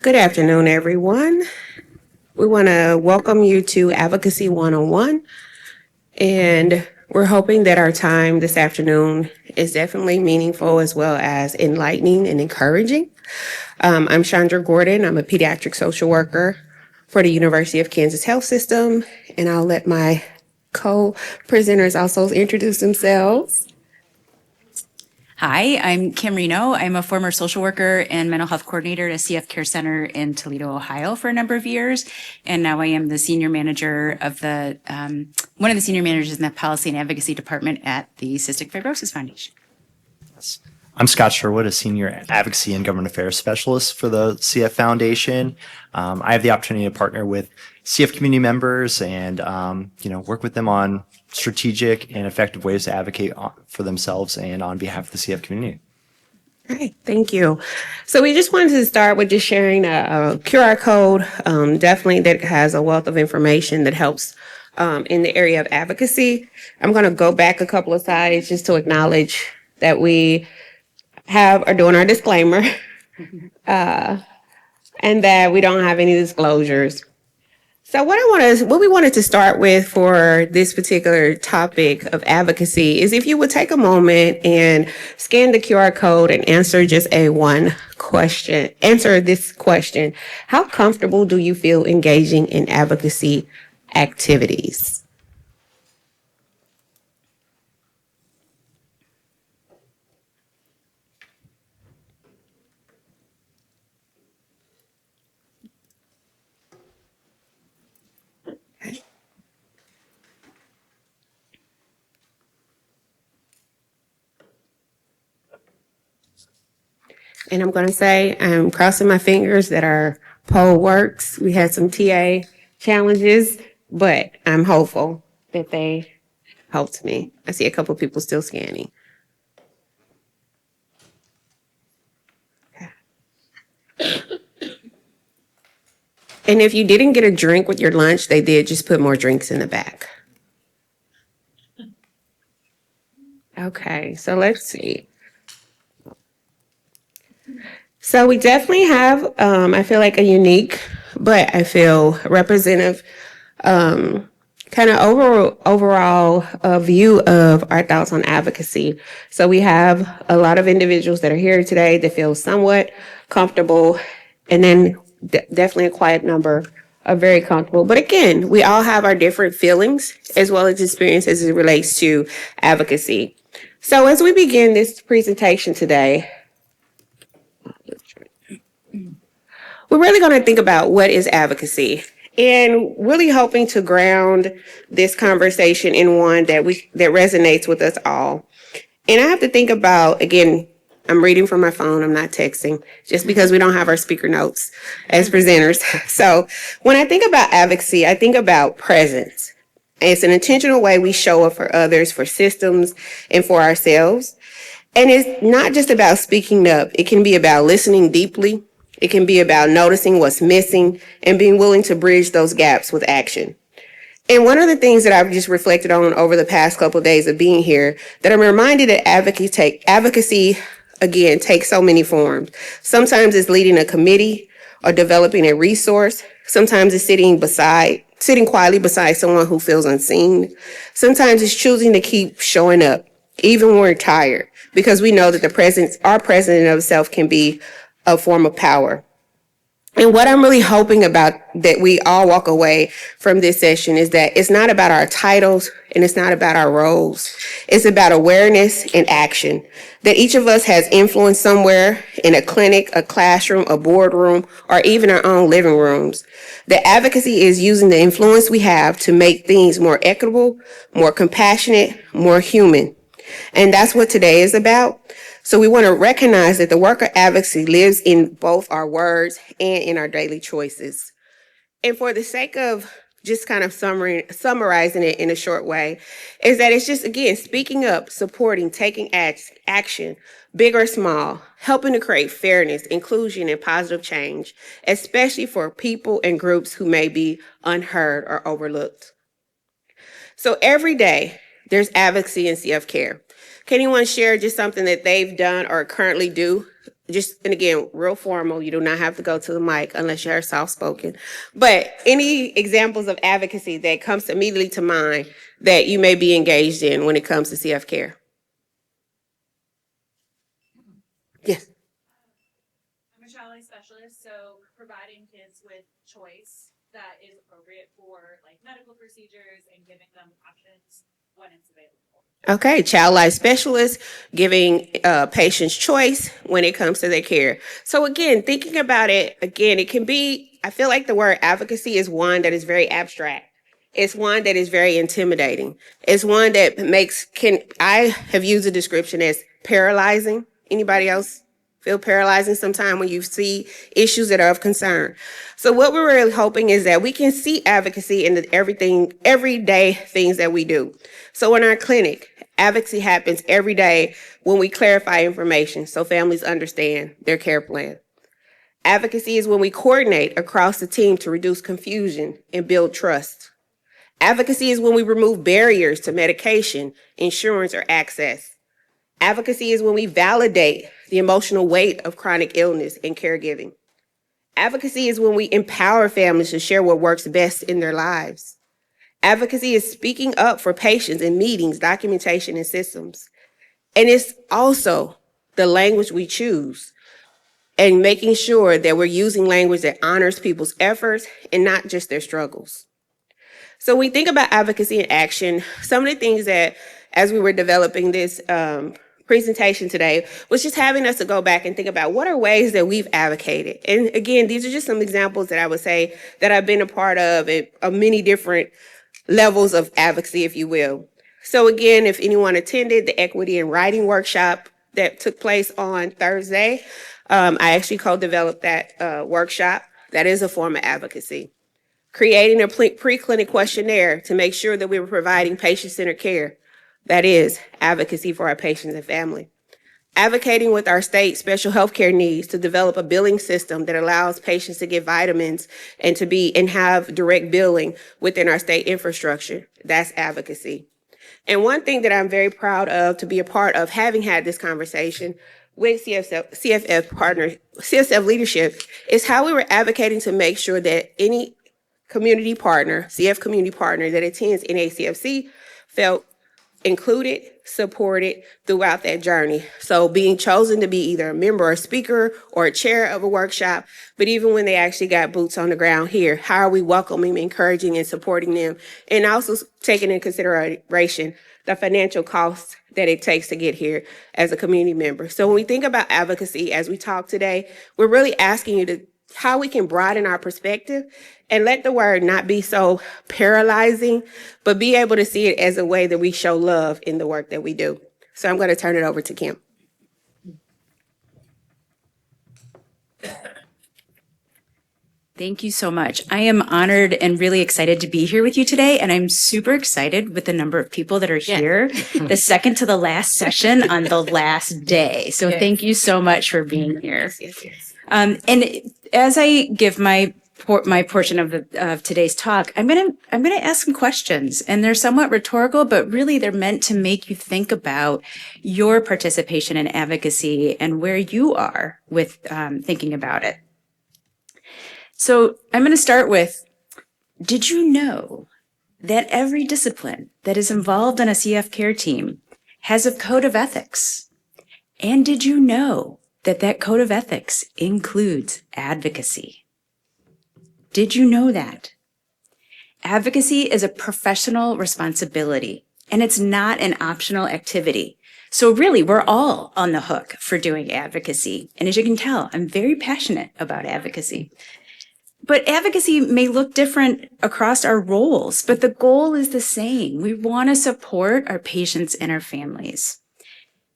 Good afternoon, everyone. We want to welcome you to Advocacy 101, and we're hoping that our time this afternoon is definitely meaningful as well as enlightening and encouraging. I'm Chandra Gordon. I'm a pediatric social worker for the University of Kansas Health System, and I'll let my co-presenters also introduce themselves. Hi, I'm Kim Reno. I'm a former social worker and mental health coordinator at a CF Care Center in Toledo, Ohio for a number of years. And now I am the senior manager of one of the senior managers in the policy and advocacy department at the Cystic Fibrosis Foundation. I'm Scott Sherwood, a senior advocacy and government affairs specialist for the CF Foundation. I have the opportunity to partner with CF community members and work with them on strategic and effective ways to advocate for themselves and on behalf of the CF community. Great, thank you. So we just wanted to start with just sharing a QR code, definitely that has a wealth of information that helps in the area of advocacy. I'm going to go back a couple of slides just to acknowledge that we are doing our disclaimer and that we don't have any disclosures. So what we wanted to start with for this particular topic of advocacy is if you would take a moment and scan the QR code and answer just answer this question. How comfortable do you feel engaging in advocacy activities? And I'm going to say I'm crossing my fingers that our poll works. We had some TA challenges, but I'm hopeful that they helped me. I see a couple of people still scanning. And if you didn't get a drink with your lunch, they did just put more drinks in the back. Okay, so let's see. So we definitely have, I feel like a unique, but I feel representative, kind of overall view of our thoughts on advocacy. So we have a lot of individuals that are here today that feel somewhat comfortable, and then definitely a quiet number are very comfortable. But again, we all have our different feelings as well as experiences as it relates to advocacy. So as we begin this presentation today, we're really going to think about what is advocacy and really hoping to ground this conversation in one that resonates with us all. And I have to think about, again, I'm reading from my phone, I'm not texting, just because we don't have our speaker notes as presenters. So when I think about advocacy, I think about presence. It's an intentional way we show up for others, for systems, and for ourselves. And it's not just about speaking up. It can be about listening deeply. It can be about noticing what's missing and being willing to bridge those gaps with action. And one of the things that I've just reflected on over the past couple of days of being here, that I'm reminded that advocacy, again, takes so many forms. Sometimes it's leading a committee or developing a resource. Sometimes it's sitting quietly beside someone who feels unseen. Sometimes it's choosing to keep showing up, even when we're tired, because we know that our presence in itself can be a form of power. And what I'm really hoping about that we all walk away from this session is that it's not about our titles and it's not about our roles. It's about awareness and action. That each of us has influence somewhere in a clinic, a classroom, a boardroom, or even our own living rooms. That advocacy is using the influence we have to make things more equitable, more compassionate, more human. And that's what today is about. So we want to recognize that the work of advocacy lives in both our words and in our daily choices. And for the sake of just kind of summarizing it in a short way, is that it's just, again, speaking up, supporting, taking action, big or small, helping to create fairness, inclusion, and positive change, especially for people and groups who may be unheard or overlooked. So every day, there's advocacy in CF Care. Can anyone share just something that they've done or currently do just, and again, real formal. You do not have to go to the mic unless you're soft-spoken. But any examples of advocacy that comes immediately to mind that you may be engaged in when it comes to CF care? Yes. I'm a child life specialist, so providing kids with choice that is appropriate for like medical procedures and giving them options when it's available. Okay, child life specialist giving patients choice when it comes to their care. So again, thinking about it, again, it can be, I feel like the word advocacy is one that is very abstract. It's one that is very intimidating. It's one that I have used a description as paralyzing. Anybody else feel paralyzing sometime when you see issues that are of concern? So what we're really hoping is that we can see advocacy in the everyday things that we do. So in our clinic, advocacy happens every day when we clarify information so families understand their care plan. Advocacy is when we coordinate across the team to reduce confusion and build trust. Advocacy is when we remove barriers to medication, insurance, or access. Advocacy is when we validate the emotional weight of chronic illness and caregiving. Advocacy is when we empower families to share what works best in their lives. Advocacy is speaking up for patients in meetings, documentation, and systems. And it's also the language we choose and making sure that we're using language that honors people's efforts and not just their struggles. So when we think about advocacy in action, some of the things that, as we were developing this presentation today, was just having us to go back and think about what are ways that we've advocated. And again, these are just some examples that I would say that I've been a part of many different levels of advocacy, if you will. So again, if anyone attended the equity and writing workshop that took place on Thursday, I actually co-developed that workshop. That is a form of advocacy. Creating a pre-clinic questionnaire to make sure that we were providing patient-centered care. That is advocacy for our patients and family. Advocating with our state special healthcare needs to develop a billing system that allows patients to get vitamins and have direct billing within our state infrastructure. That's advocacy. And one thing that I'm very proud of to be a part of, having had this conversation with CFF leadership, is how we were advocating to make sure that any community partner, CF community partner that attends NACFC felt included, supported throughout that journey. So being chosen to be either a member or a speaker or a chair of a workshop, but even when they actually got boots on the ground here, how are we welcoming, encouraging, and supporting them? And also taking into consideration the financial costs that it takes to get here as a community member. So when we think about advocacy, as we talk today, we're really asking you how we can broaden our perspective and let the word not be so paralyzing, but be able to see it as a way that we show love in the work that we do. So I'm going to turn it over to Kim. Thank you so much. I am honored and really excited to be here with you today, and I'm super excited with the number of people that are here, the second to the last session on the last day. So thank you so much for being here. Yes. And as I give my portion of today's talk, I'm gonna ask some questions, and they're somewhat rhetorical, but really they're meant to make you think about your participation in advocacy and where you are with thinking about it. So I'm going to start with, did you know that every discipline that is involved in a CF care team has a code of ethics? And did you know that that code of ethics includes advocacy? Did you know that? Advocacy is a professional responsibility, and it's not an optional activity. So really, we're all on the hook for doing advocacy. And as you can tell, I'm very passionate about advocacy. But advocacy may look different across our roles, but the goal is the same. We want to support our patients and our families.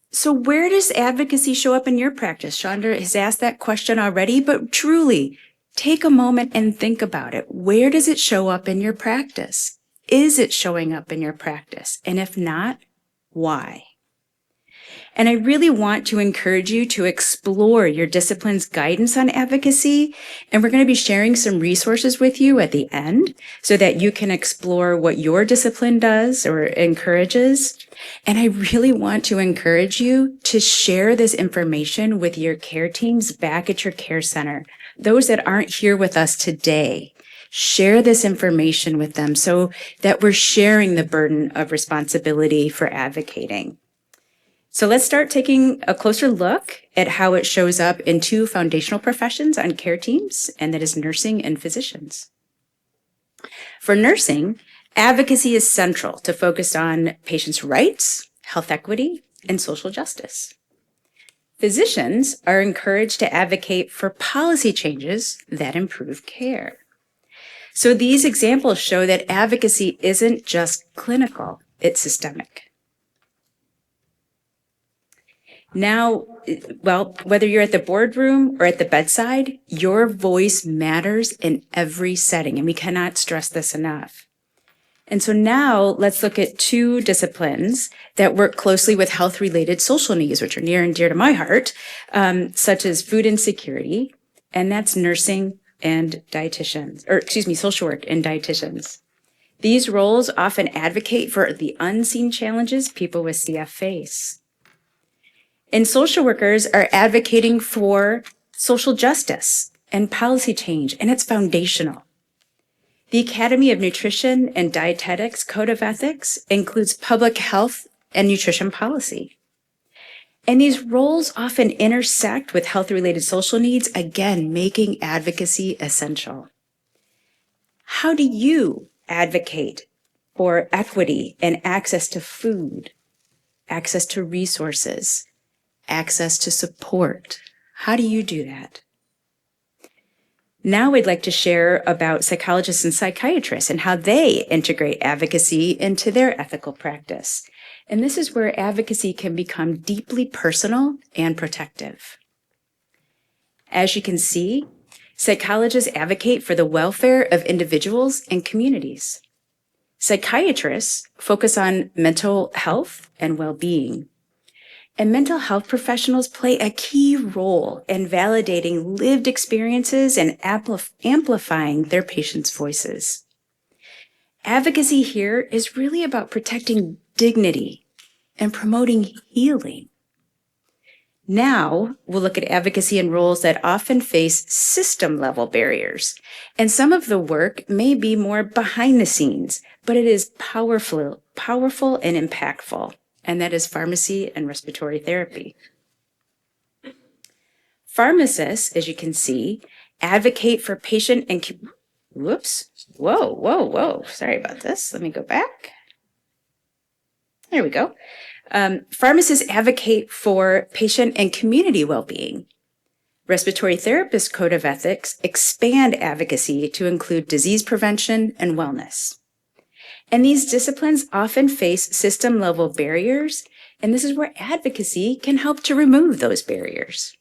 So where does advocacy show up in your practice? Chandra has asked that question already, but truly, take a moment and think about it. Where does it show up in your practice? Is it showing up in your practice? And if not, why? And I really want to encourage you to explore your discipline's guidance on advocacy. And we're going to be sharing some resources with you at the end so that you can explore what your discipline does or encourages. And I really want to encourage you to share this information with your care teams back at your care center. Those that aren't here with us today, share this information with them so that we're sharing the burden of responsibility for advocating. So let's start taking a closer look at how it shows up in two foundational professions on care teams, and that is nursing and physicians. For nursing, advocacy is central to focus on patients' rights, health equity, and social justice. Physicians are encouraged to advocate for policy changes that improve care. So these examples show that advocacy isn't just clinical, it's systemic. Now, well, whether you're at the boardroom or at the bedside, your voice matters in every setting, and we cannot stress this enough. And so now let's look at two disciplines that work closely with health-related social needs, which are near and dear to my heart, such as food insecurity, and that's nursing and dietitians, social work and dietitians. These roles often advocate for the unseen challenges people with CF face. And social workers are advocating for social justice and policy change, and it's foundational. The Academy of Nutrition and Dietetics Code of Ethics includes public health and nutrition policy. And these roles often intersect with health-related social needs, again, making advocacy essential. How do you advocate for equity and access to food, access to resources, access to support? How do you do that? Now we'd like to share about psychologists and psychiatrists and how they integrate advocacy into their ethical practice. And this is where advocacy can become deeply personal and protective. As you can see, psychologists advocate for the welfare of individuals and communities. Psychiatrists focus on mental health and well-being. And mental health professionals play a key role in validating lived experiences and amplifying their patients' voices. Advocacy here is really about protecting dignity and promoting healing. Now, we'll look at advocacy in roles that often face system-level barriers. And some of the work may be more behind the scenes, but it is powerful and impactful. And that is pharmacy and respiratory therapy. Pharmacists, as you can see, advocate for patient and, sorry about this. Let me go back. There we go. Pharmacists advocate for patient and community well-being. Respiratory Therapist Code of Ethics expand advocacy to include disease prevention and wellness. And these disciplines often face system-level barriers, and this is where advocacy can help to remove those barriers.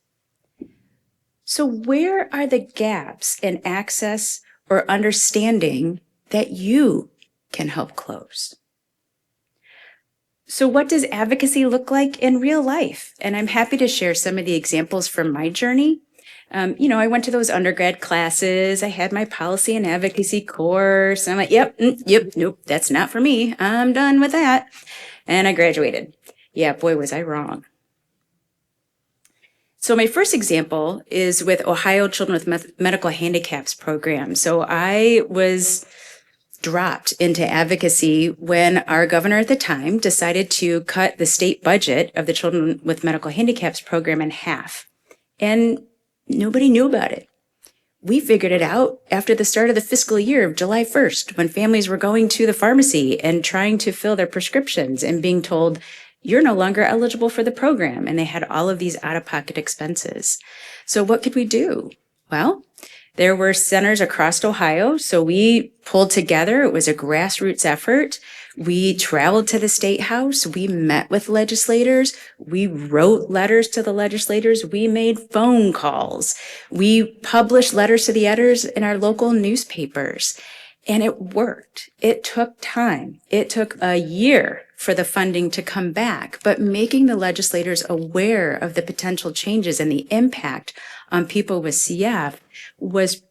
So where are the gaps in access or understanding that you can help close? So what does advocacy look like in real life? And I'm happy to share some of the examples from my journey. I went to those undergrad classes. I had my policy and advocacy course. I'm like, nope, that's not for me. I'm done with that. And I graduated. Yeah, boy, was I wrong. So my first example is with Ohio Children with Medical Handicaps program. So I was dropped into advocacy when our governor at the time decided to cut the state budget of the Children with Medical Handicaps program in half. And nobody knew about it. We figured it out after the start of the fiscal year of July 1st, when families were going to the pharmacy and trying to fill their prescriptions and being told, you're no longer eligible for the program. And they had all of these out-of-pocket expenses. So what could we do? Well, there were centers across Ohio. So we pulled together. It was a grassroots effort. We traveled to the State House. We met with legislators. We wrote letters to the legislators. We made phone calls. We published letters to the editors in our local newspapers. And it worked. It took time. It took a year for the funding to come back, but making the legislators aware of the potential changes and the impact on people with CF was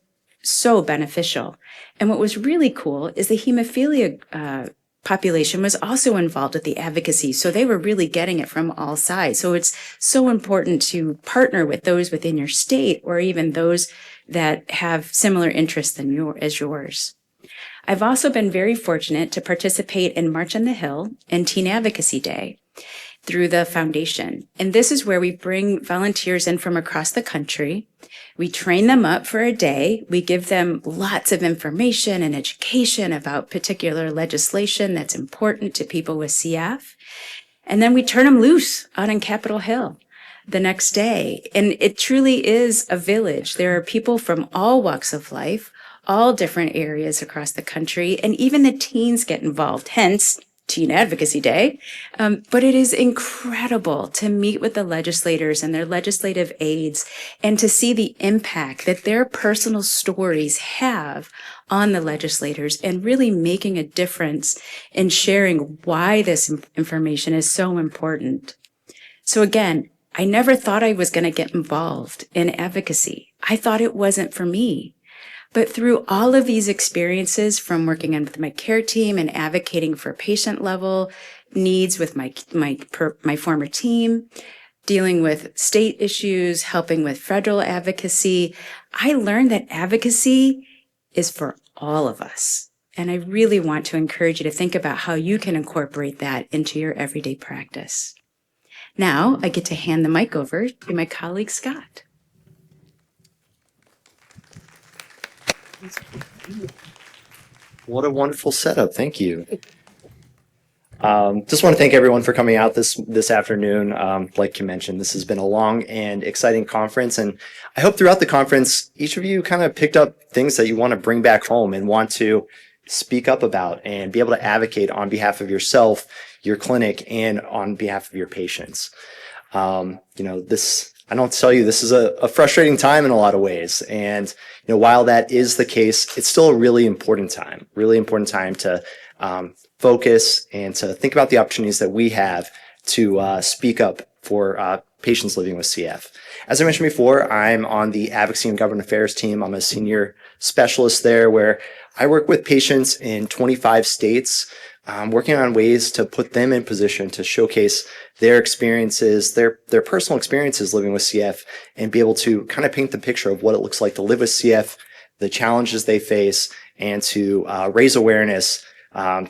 so beneficial. And what was really cool is the hemophilia population was also involved with the advocacy. So they were really getting it from all sides. So it's so important to partner with those within your state or even those that have similar interests as yours. I've also been very fortunate to participate in March on the Hill and Teen Advocacy Day through the foundation. And this is where we bring volunteers in from across the country. We train them up for a day. We give them lots of information and education about particular legislation that's important to people with CF. And then we turn them loose out on Capitol Hill the next day. And it truly is a village. There are people from all walks of life, all different areas across the country, and even the teens get involved, hence Teen Advocacy Day. But it is incredible to meet with the legislators and their legislative aides and to see the impact that their personal stories have on the legislators and really making a difference in sharing why this information is so important. So again, I never thought I was going to get involved in advocacy. I thought it wasn't for me. But through all of these experiences, from working with my care team and advocating for patient level needs with my former team, dealing with state issues, helping with federal advocacy, I learned that advocacy is for all of us. And I really want to encourage you to think about how you can incorporate that into your everyday practice. Now I get to hand the mic over to my colleague, Scott. What a wonderful setup. Thank you. Just want to thank everyone for coming out this afternoon. Like you mentioned, this has been a long and exciting conference, and I hope throughout the conference, each of you kind of picked up things that you want to bring back home and want to speak up about and be able to advocate on behalf of yourself, your clinic, and on behalf of your patients. I don't tell you, this is a frustrating time in a lot of ways. And, while that is the case, it's still a really important time to focus and to think about the opportunities that we have to speak up for patients living with CF. As I mentioned before, I'm on the Advocacy and Government Affairs team. I'm a senior specialist there where I work with patients in 25 states, working on ways to put them in position to showcase their experiences, their personal experiences living with CF, and be able to kind of paint the picture of what it looks like to live with CF, the challenges they face, and to raise awareness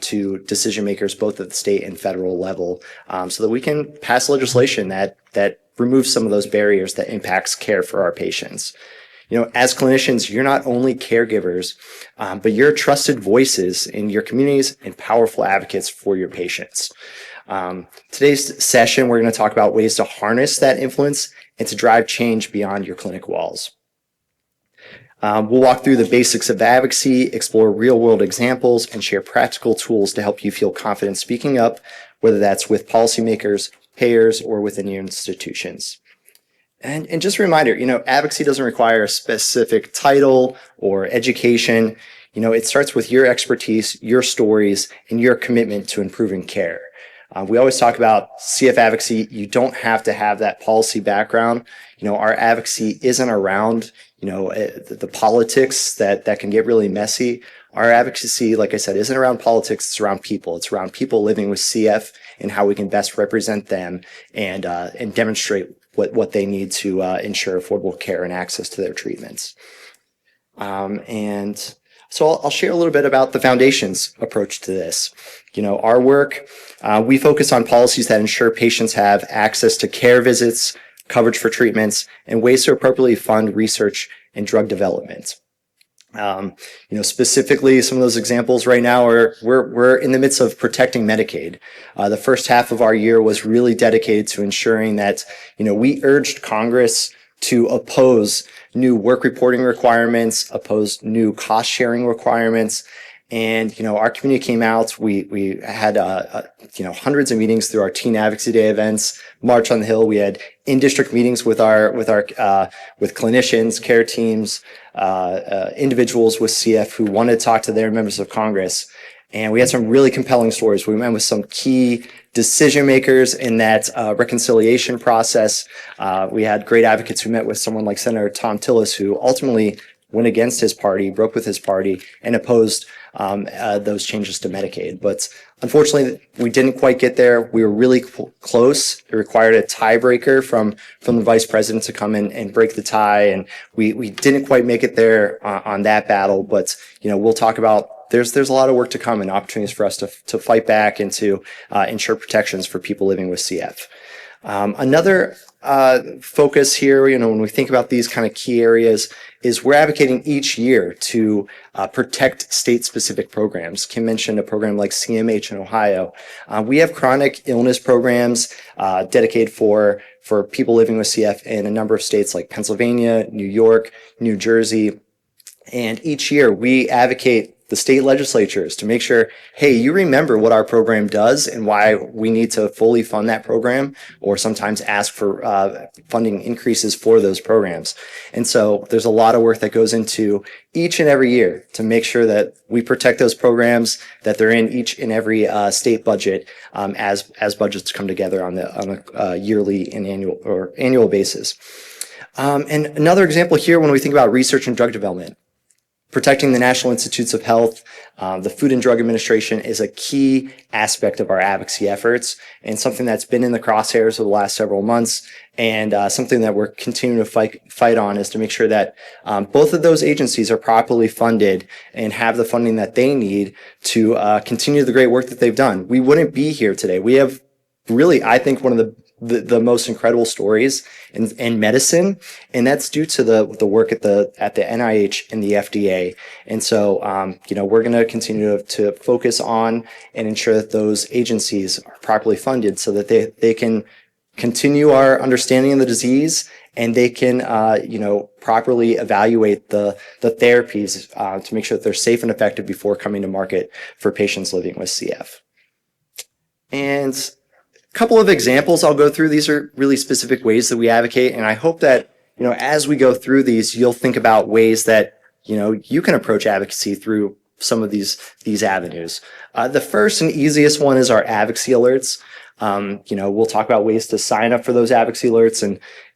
to decision makers both at the state and federal level, so that we can pass legislation that removes some of those barriers that impacts care for our patients. As clinicians, you're not only caregivers, but you're trusted voices in your communities and powerful advocates for your patients. Today's session, we're going to talk about ways to harness that influence and to drive change beyond your clinic walls. We'll walk through the basics of advocacy, explore real-world examples, and share practical tools to help you feel confident speaking up, whether that's with policymakers, payers, or within your institutions. And just a reminder, advocacy doesn't require a specific title or education. It starts with your expertise, your stories, and your commitment to improving care. We always talk about CF advocacy. You don't have to have that policy background. Our advocacy isn't around, the politics that can get really messy. Our advocacy, like I said, isn't around politics. It's around people. It's around people living with CF and how we can best represent them and demonstrate what they need to ensure affordable care and access to their treatments. And so I'll share a little bit about the Foundation's approach to this. Our work, we focus on policies that ensure patients have access to care visits, coverage for treatments, and ways to appropriately fund research and drug development. Specifically, some of those examples right now are we're in the midst of protecting Medicaid. The first half of our year was really dedicated to ensuring that, we urged Congress to oppose new work reporting requirements, oppose new cost sharing requirements. And, our community came out, we had, hundreds of meetings through our Teen Advocacy Day events, March on the Hill. We had in-district meetings with clinicians, care teams, individuals with CF who wanted to talk to their members of Congress. And we had some really compelling stories. We met with some key decision makers in that reconciliation process. We had great advocates who met with someone like Senator Tom Tillis, who ultimately went against his party, broke with his party, and opposed those changes to Medicaid. But unfortunately, we didn't quite get there. We were really close. It required a tiebreaker from the vice president to come in and break the tie, and we didn't quite make it there on that battle. But we'll talk about. There's a lot of work to come and opportunities for us to fight back and to ensure protections for people living with CF. Another focus here, when we think about these kind of key areas, is we're advocating each year to protect state-specific programs. Kim mentioned a program like CMH in Ohio. We have chronic illness programs dedicated for people living with CF in a number of states like Pennsylvania, New York, New Jersey. And each year we advocate the state legislatures to make sure, hey, you remember what our program does and why we need to fully fund that program, or sometimes ask for funding increases for those programs. And so there's a lot of work that goes into each and every year to make sure that we protect those programs, that they're in each and every state budget as budgets come together on a yearly and annual basis. And another example here, when we think about research and drug development, protecting the National Institutes of Health, the Food and Drug Administration is a key aspect of our advocacy efforts, and something that's been in the crosshairs over the last several months, and something that we're continuing to fight on is to make sure that both of those agencies are properly funded and have the funding that they need to continue the great work that they've done. We wouldn't be here today. We have really, I think, one of the most incredible stories in medicine, and that's due to the work at the NIH and the FDA. And so, we're going to continue to focus on and ensure that those agencies are properly funded so that they can continue our understanding of the disease, and they can, properly evaluate the therapies to make sure that they're safe and effective before coming to market for patients living with CF. And couple of examples I'll go through. These are really specific ways that we advocate, and I hope that as we go through these, you'll think about ways that you can approach advocacy through some of these avenues. The first and easiest one is our advocacy alerts. We'll talk about ways to sign up for those advocacy alerts,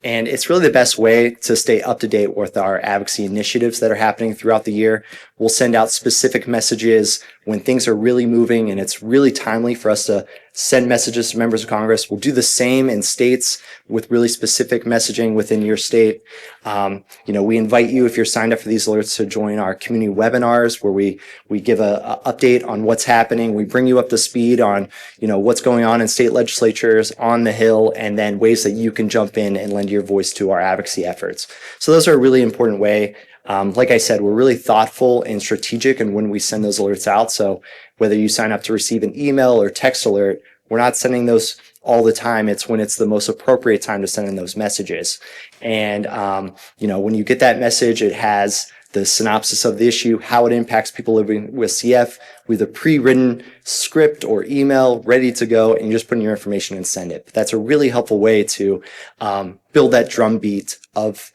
and it's really the best way to stay up to date with our advocacy initiatives that are happening throughout the year. We'll send out specific messages when things are really moving, and it's really timely for us to send messages to members of Congress. We'll do the same in states with really specific messaging within your state. We invite you, if you're signed up for these alerts, to join our community webinars where we give a update on what's happening. We bring you up to speed on, what's going on in state legislatures, on the Hill, and then ways that you can jump in and lend your voice to our advocacy efforts. So those are a really important way. Like I said, we're really thoughtful and strategic in when we send those alerts out. So whether you sign up to receive an email or text alert, we're not sending those all the time. It's when it's the most appropriate time to send in those messages. And, when you get that message, it has the synopsis of the issue, how it impacts people living with CF, with a pre-written script or email ready to go, and you just put in your information and send it. But that's a really helpful way to build that drumbeat of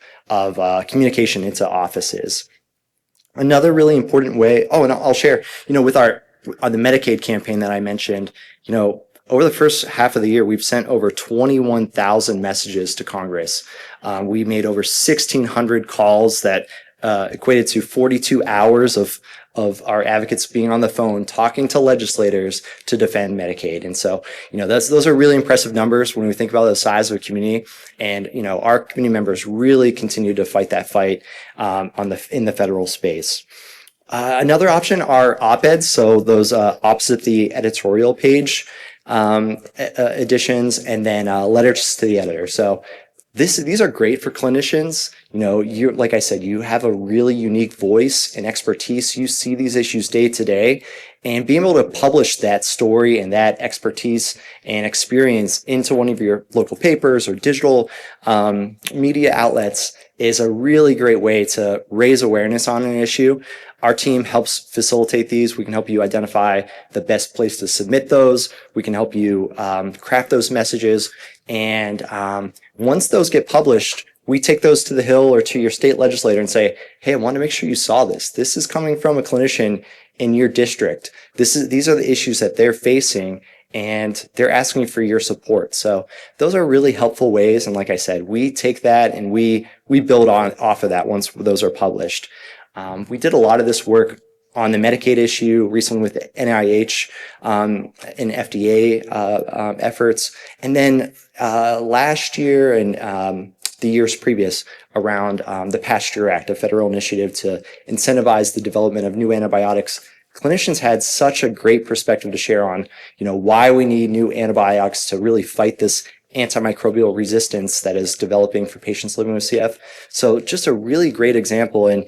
communication into offices. Another really important way, and I'll share, with on the Medicaid campaign that I mentioned, over the first half of the year, we've sent over 21,000 messages to Congress. We made over 1,600 calls that equated to 42 hours of our advocates being on the phone talking to legislators to defend Medicaid. And so, those are really impressive numbers when we think about the size of a community. And, our community members really continue to fight that fight in the federal space. Another option are op-eds, so those opposite the editorial page editions, and then letters to the editor. So these are great for clinicians. Like I said, you have a really unique voice and expertise. You see these issues day to day, and being able to publish that story and that expertise and experience into one of your local papers or digital media outlets is a really great way to raise awareness on an issue. Our team helps facilitate these. We can help you identify the best place to submit those. We can help you craft those messages. And once those get published, we take those to the Hill or to your state legislator and say, hey, I want to make sure you saw this. This is coming from a clinician in your district. These are the issues that they're facing, and they're asking for your support. So those are really helpful ways. And like I said, we take that and we build off of that once those are published. We did a lot of this work on the Medicaid issue recently with NIH and FDA efforts. And then last year and the years previous around the Pasture Act, a federal initiative to incentivize the development of new antibiotics. Clinicians had such a great perspective to share on, why we need new antibiotics to really fight this antimicrobial resistance that is developing for patients living with CF. So just a really great example. And,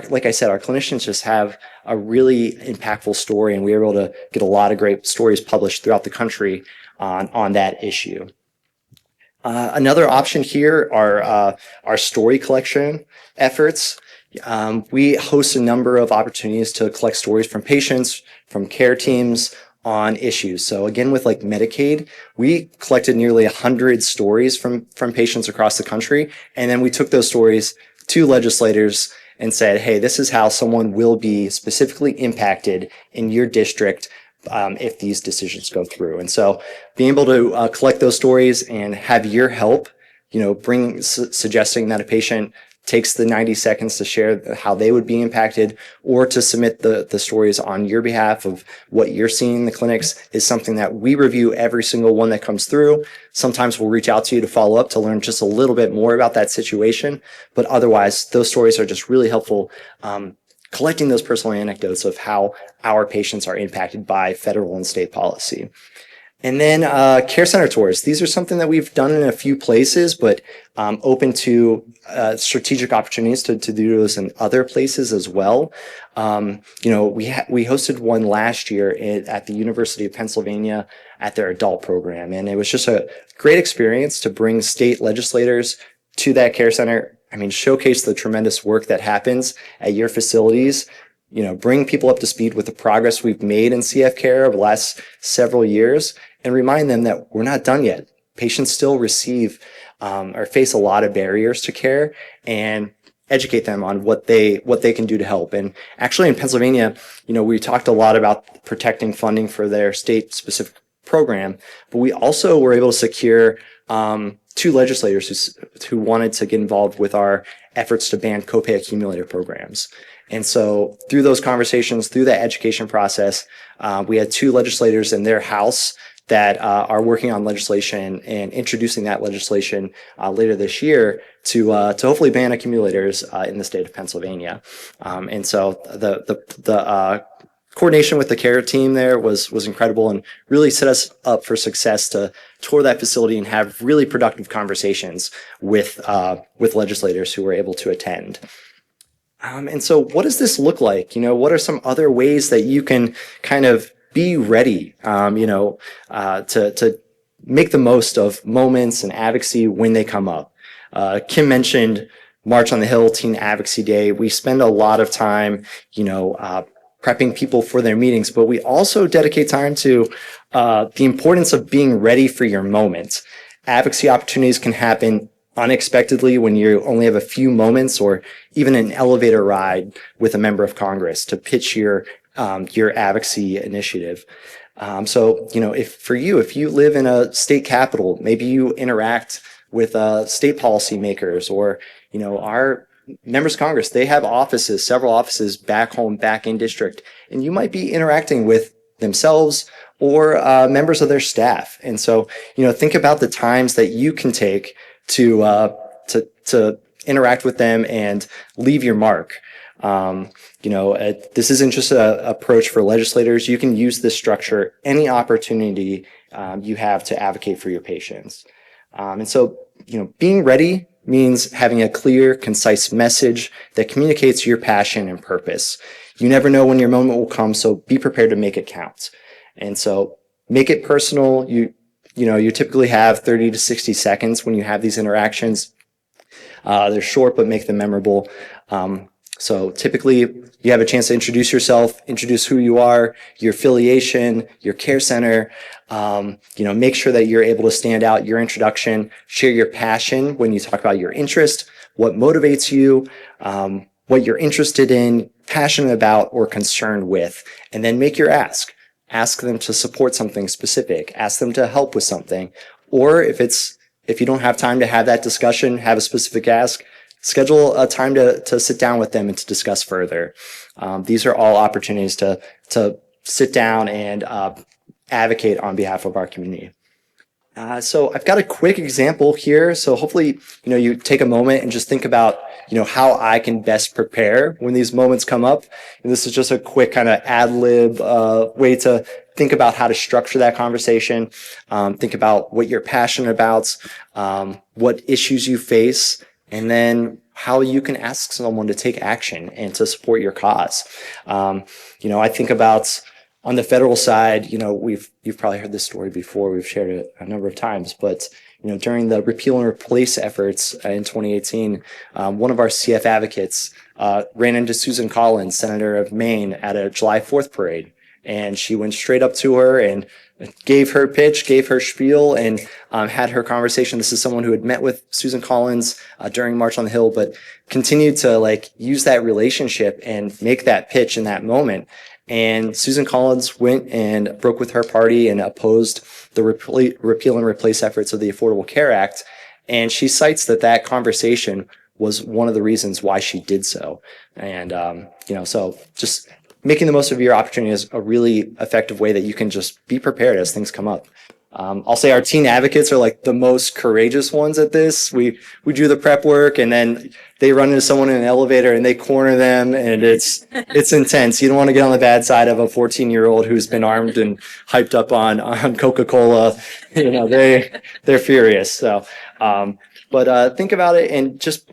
like I said, our clinicians just have a really impactful story, and we were able to get a lot of great stories published throughout the country on that issue. Another option here are our story collection efforts. We host a number of opportunities to collect stories from patients, from care teams on issues. So again, with like Medicaid, we collected nearly 100 stories from patients across the country. And then we took those stories to legislators and said, hey, this is how someone will be specifically impacted in your district if these decisions go through. And so being able to collect those stories and have your help, suggesting that a patient takes the 90 seconds to share how they would be impacted or to submit the stories on your behalf of what you're seeing in the clinics is something that we review every single one that comes through. Sometimes we'll reach out to you to follow up to learn just a little bit more about that situation. But otherwise, those stories are just really helpful collecting those personal anecdotes of how our patients are impacted by federal and state policy. And then care center tours. These are something that we've done in a few places, but open to strategic opportunities to do those in other places as well. We hosted one last year at the University of Pennsylvania at their adult program, and it was just a great experience to bring state legislators to that care center. Showcase the tremendous work that happens at your facilities. Bring people up to speed with the progress we've made in CF care over the last several years, and remind them that we're not done yet. Patients still receive or face a lot of barriers to care, and educate them on what they can do to help. And actually in Pennsylvania, we talked a lot about protecting funding for their state-specific program, but we also were able to secure 2 legislators who wanted to get involved with our efforts to ban copay accumulator programs. And so through those conversations, through that education process, we had 2 legislators in their house that are working on legislation and introducing that legislation later this year to hopefully ban accumulators in the state of Pennsylvania. And so the coordination with the care team there was incredible and really set us up for success to tour that facility and have really productive conversations with legislators who were able to attend. And so what does this look like? What are some other ways that you can kind of be ready, to make the most of moments and advocacy when they come up? Kim mentioned March on the Hill, Teen Advocacy Day. We spend a lot of time, prepping people for their meetings, but we also dedicate time to the importance of being ready for your moment. Advocacy opportunities can happen unexpectedly when you only have a few moments or even an elevator ride with a member of Congress to pitch your advocacy initiative. If you live in a state capital, maybe you interact with state policymakers or, our members of Congress, they have several offices back home, back in district, and you might be interacting with themselves or members of their staff. And so, think about the times that you can take to interact with them and leave your mark. This isn't just an approach for legislators. You can use this structure any opportunity you have to advocate for your patients. And so, being ready means having a clear, concise message that communicates your passion and purpose. You never know when your moment will come, so be prepared to make it count. And so make it personal. You typically have 30 to 60 seconds when you have these interactions. They're short, but make them memorable. So typically you have a chance to introduce yourself, introduce who you are, your affiliation, your care center, make sure that you're able to stand out your introduction, share your passion when you talk about your interest, what motivates you, what you're interested in, passionate about, or concerned with, and then make your ask. Ask them to support something specific, ask them to help with something, or if you don't have time to have that discussion, have a specific ask, schedule a time to sit down with them and to discuss further. These are all opportunities to sit down and advocate on behalf of our community. So I've got a quick example here. So hopefully, you take a moment and just think about, how I can best prepare when these moments come up. And this is just a quick kind of ad lib way to think about how to structure that conversation. Think about what you're passionate about, what issues you face, and then how you can ask someone to take action and to support your cause. I think about on the federal side, you've probably heard this story before. We've shared it a number of times, but during the repeal and replace efforts in 2018, one of our CF advocates ran into Susan Collins, Senator of Maine, at a July 4th parade, and she went straight up to her and gave her pitch, gave her spiel, and had her conversation. This is someone who had met with Susan Collins during March on the Hill, but continued to use that relationship and make that pitch in that moment. And Susan Collins went and broke with her party and opposed the repeal and replace efforts of the Affordable Care Act. And she cites that conversation was one of the reasons why she did so. And, so just making the most of your opportunity is a really effective way that you can just be prepared as things come up. I'll say our teen advocates are the most courageous ones at this. We do the prep work, and then they run into someone in an elevator and they corner them, and it's intense. You don't want to get on the bad side of a 14-year-old who's been armed and hyped up on Coca-Cola. They're furious. So, but think about it and just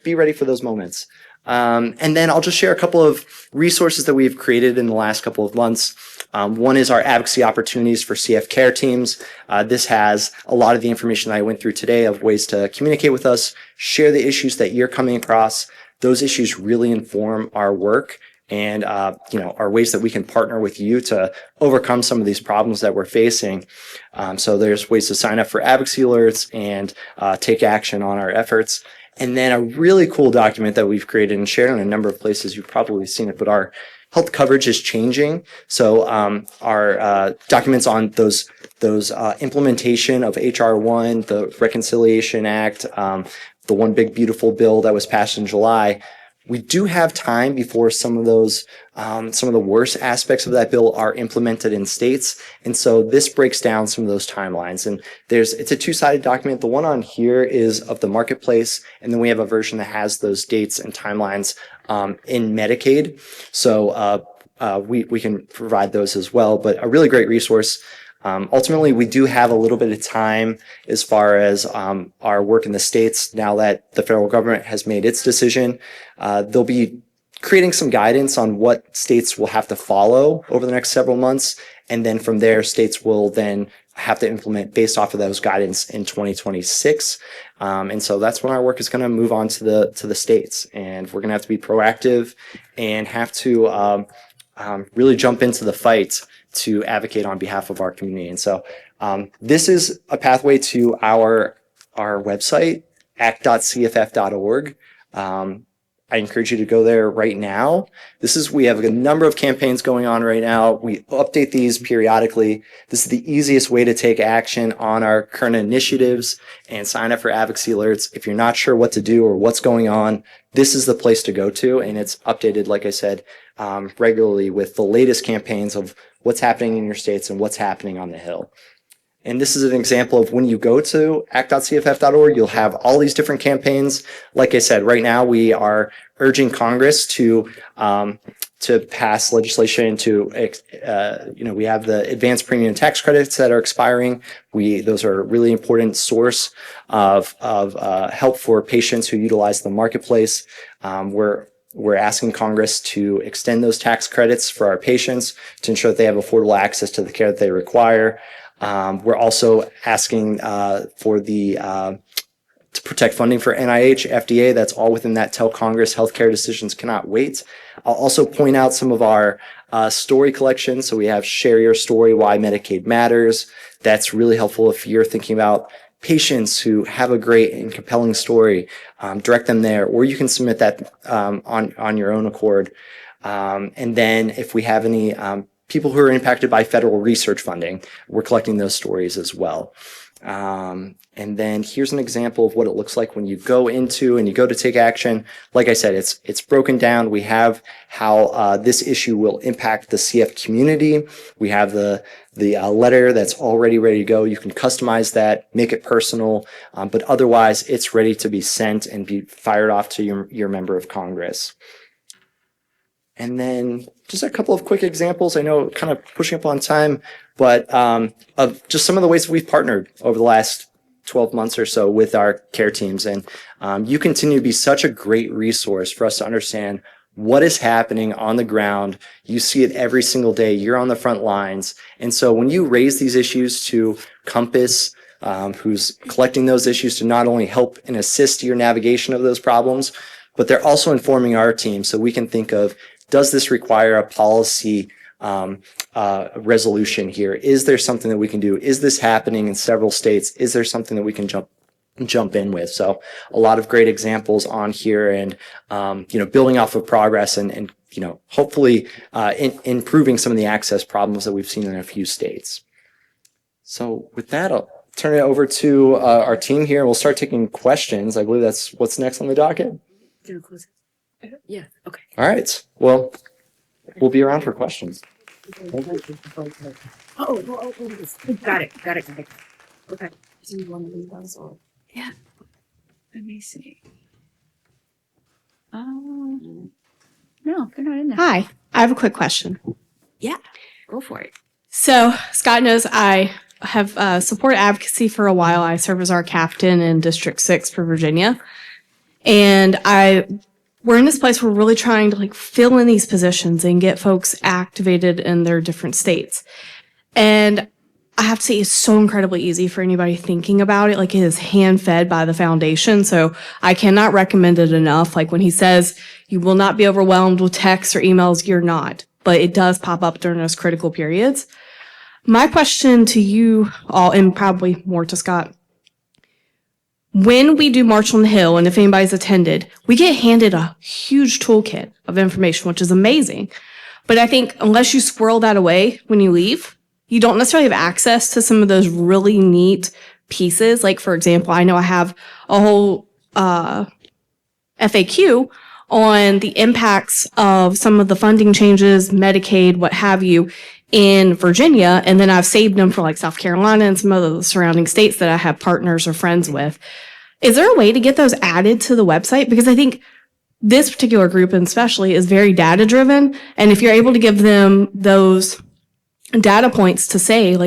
be ready for those moments. And then I'll just share a couple of resources that we've created in the last couple of months. One is our advocacy opportunities for CF care teams. This has a lot of the information that I went through today of ways to communicate with us, share the issues that you're coming across. Those issues really inform our work and, are ways that we can partner with you to overcome some of these problems that we're facing. So there's ways to sign up for advocacy alerts and take action on our efforts. And then a really cool document that we've created and shared in a number of places. You've probably seen it, but our health coverage is changing. So our documents on those implementation of HR 1, the Reconciliation Act, the One Big Beautiful Bill that was passed in July. We do have time before some of the worst aspects of that bill are implemented in states. And so this breaks down some of those timelines. And it's a two-sided document. The one on here is of the marketplace. And then we have a version that has those dates and timelines in Medicaid. So we can provide those as well, but a really great resource. Ultimately, we do have a little bit of time as far as our work in the states now that the federal government has made its decision. They'll be creating some guidance on what states will have to follow over the next several months. And then from there, states will then have to implement based off of those guidance in 2026. And so that's when our work is going to move on to the states. And we're going to have to be proactive and have to really jump into the fight to advocate on behalf of our community. And so this is a pathway to our website, act.cff.org. I encourage you to go there right now. We have a number of campaigns going on right now. We update these periodically. This is the easiest way to take action on our current initiatives and sign up for advocacy alerts. If you're not sure what to do or what's going on, this is the place to go to. And it's updated, like I said, regularly with the latest campaigns of what's happening in your states and what's happening on the Hill. And this is an example of when you go to act.cff.org, you'll have all these different campaigns. Like I said, right now we are urging Congress to pass legislation to, we have the advanced premium tax credits that are expiring. Those are a really important source of help for patients who utilize the marketplace. We're asking Congress to extend those tax credits for our patients to ensure that they have affordable access to the care that they require. We're also asking to protect funding for NIH, FDA. That's all within that Tell Congress healthcare decisions cannot wait. I'll also point out some of our story collections. So we have Share Your Story, Why Medicaid Matters. That's really helpful if you're thinking about patients who have a great and compelling story. Direct them there, or you can submit that on your own accord. And then if we have any people who are impacted by federal research funding, we're collecting those stories as well. And then here's an example of what it looks like when you go into and you go to take action. Like I said, it's broken down. We have how this issue will impact the CF community. We have the letter that's already ready to go. You can customize that, make it personal, but otherwise it's ready to be sent and be fired off to your member of Congress. And then just a couple of quick examples. I know kind of pushing up on time, but of just some of the ways we've partnered over the last 12 months or so with our care teams. And you continue to be such a great resource for us to understand what is happening on the ground. You see it every single day. You're on the front lines. And so when you raise these issues to Compass, who's collecting those issues to not only help and assist your navigation of those problems, but they're also informing our team so we can think of, does this require a policy resolution here? Is there something that we can do? Is this happening in several states? Is there something that we can jump in with? So a lot of great examples on here, and building off of progress and hopefully improving some of the access problems that we've seen in a few states. So with that, I'll turn it over to our team here. We'll start taking questions. I believe that's what's next on the docket. Yeah, okay. All right. Well, we'll be around for questions. Oh, got it. Okay. Do you want to leave those or? Yeah. Let me see. No, they're not in there. Hi, I have a quick question. Yeah, go for it. So, Scott knows I have supported advocacy for a while. I serve as our captain in District 6 for Virginia. And we're in this place where we're really trying to fill in these positions and get folks activated in their different states. And I have to say, it's so incredibly easy for anybody thinking about it. It is hand-fed by the foundation. So I cannot recommend it enough. When he says you will not be overwhelmed with texts or emails, you're not. But it does pop up during those critical periods. My question to you all, and probably more to Scott, when we do March on the Hill, and if anybody's attended, we get handed a huge toolkit of information, which is amazing. But I think unless you squirrel that away when you leave, you don't necessarily have access to some of those really neat pieces. For example, I know I have a whole FAQ on the impacts of some of the funding changes, Medicaid, what have you, in Virginia. And then I've saved them for South Carolina and some of the surrounding states that I have partners or friends with. Is there a way to get those added to the website? Because I think this particular group especially is very data driven. And if you're able to give them those data points to say,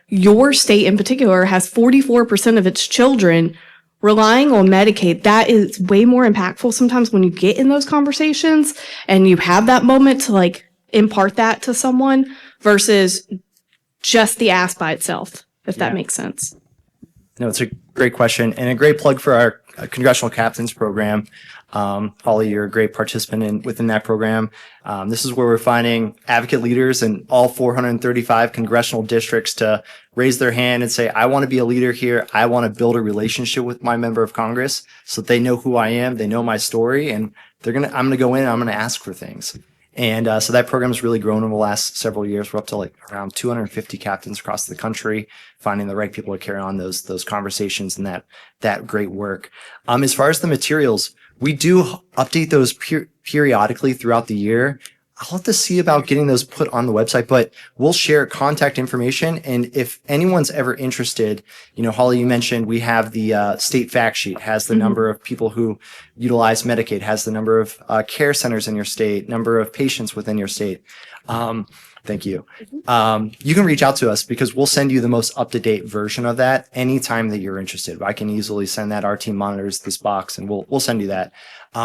your state in particular has 44% of its children relying on Medicaid, that is way more impactful sometimes when you get in those conversations and you have that moment to impart that to someone versus just the ask by itself, if that makes sense. No, it's a great question and a great plug for our Congressional Captains Program. Holly, you're a great participant within that program. This is where we're finding advocate leaders in all 435 congressional districts to raise their hand and say, I want to be a leader here. I want to build a relationship with my member of Congress so that they know who I am, they know my story, and I'm going to go in and I'm going to ask for things. And so that program has really grown over the last several years. We're up to around 250 captains across the country, finding the right people to carry on those conversations and that great work. As far as the materials, we do update those periodically throughout the year. I'll have to see about getting those put on the website, but we'll share contact information. And if anyone's ever interested, Holly, you mentioned we have the state fact sheet, has the number of people who utilize Medicaid, has the number of care centers in your state, number of patients within your state. Thank you. You can reach out to us because we'll send you the most up-to-date version of that anytime that you're interested. I can easily send that. Our team monitors this box and we'll send you that.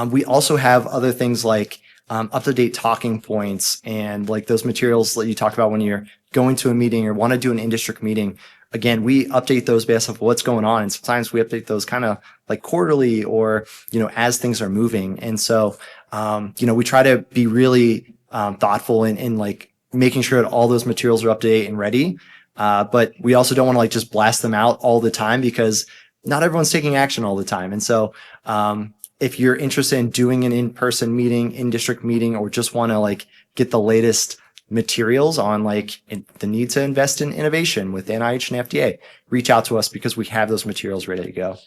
We also have other things like up-to-date talking points and those materials that you talked about when you're going to a meeting or want to do an in-district meeting. again, we update those based off what's going on. And sometimes we update those kind of like quarterly or, as things are moving. And so, we try to be really thoughtful in like making sure that all those materials are up to date and ready. But we also don't want to like just blast them out all the time because not everyone's taking action all the time. And so, if you're interested in doing an in-person meeting, in-district meeting, or just want to like get the latest materials on like the need to invest in innovation with NIH and FDA, reach out to us because we have those materials ready to go.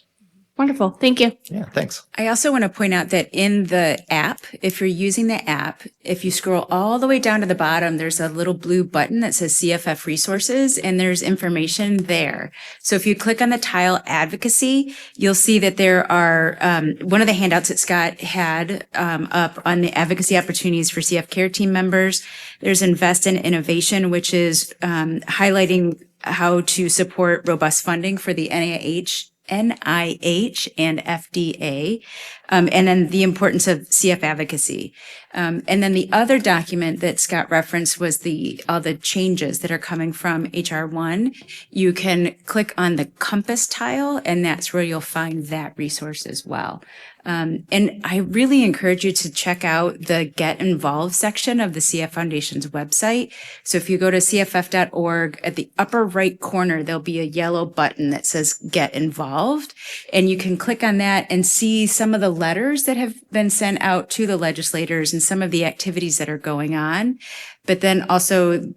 Wonderful. Thank you. Yeah, thanks. I also want to point out that in the app, if you're using the app, if you scroll all the way down to the bottom, there's a little blue button that says CFF resources, and there's information there. So if you click on the tile advocacy, you'll see that there are, one of the handouts that Scott had up on the advocacy opportunities for CF care team members. There's invest in innovation, which is highlighting how to support robust funding for the NIH and FDA, and then the importance of CF advocacy. And then the other document that Scott referenced was all the changes that are coming from HR1. You can click on the compass tile, and that's where you'll find that resource as well. And I really encourage you to check out the Get Involved section of the CF Foundation's website. So if you go to cff.org, at the upper right corner, there'll be a yellow button that says Get Involved. And you can click on that and see some of the letters that have been sent out to the legislators and some of the activities that are going on. But then also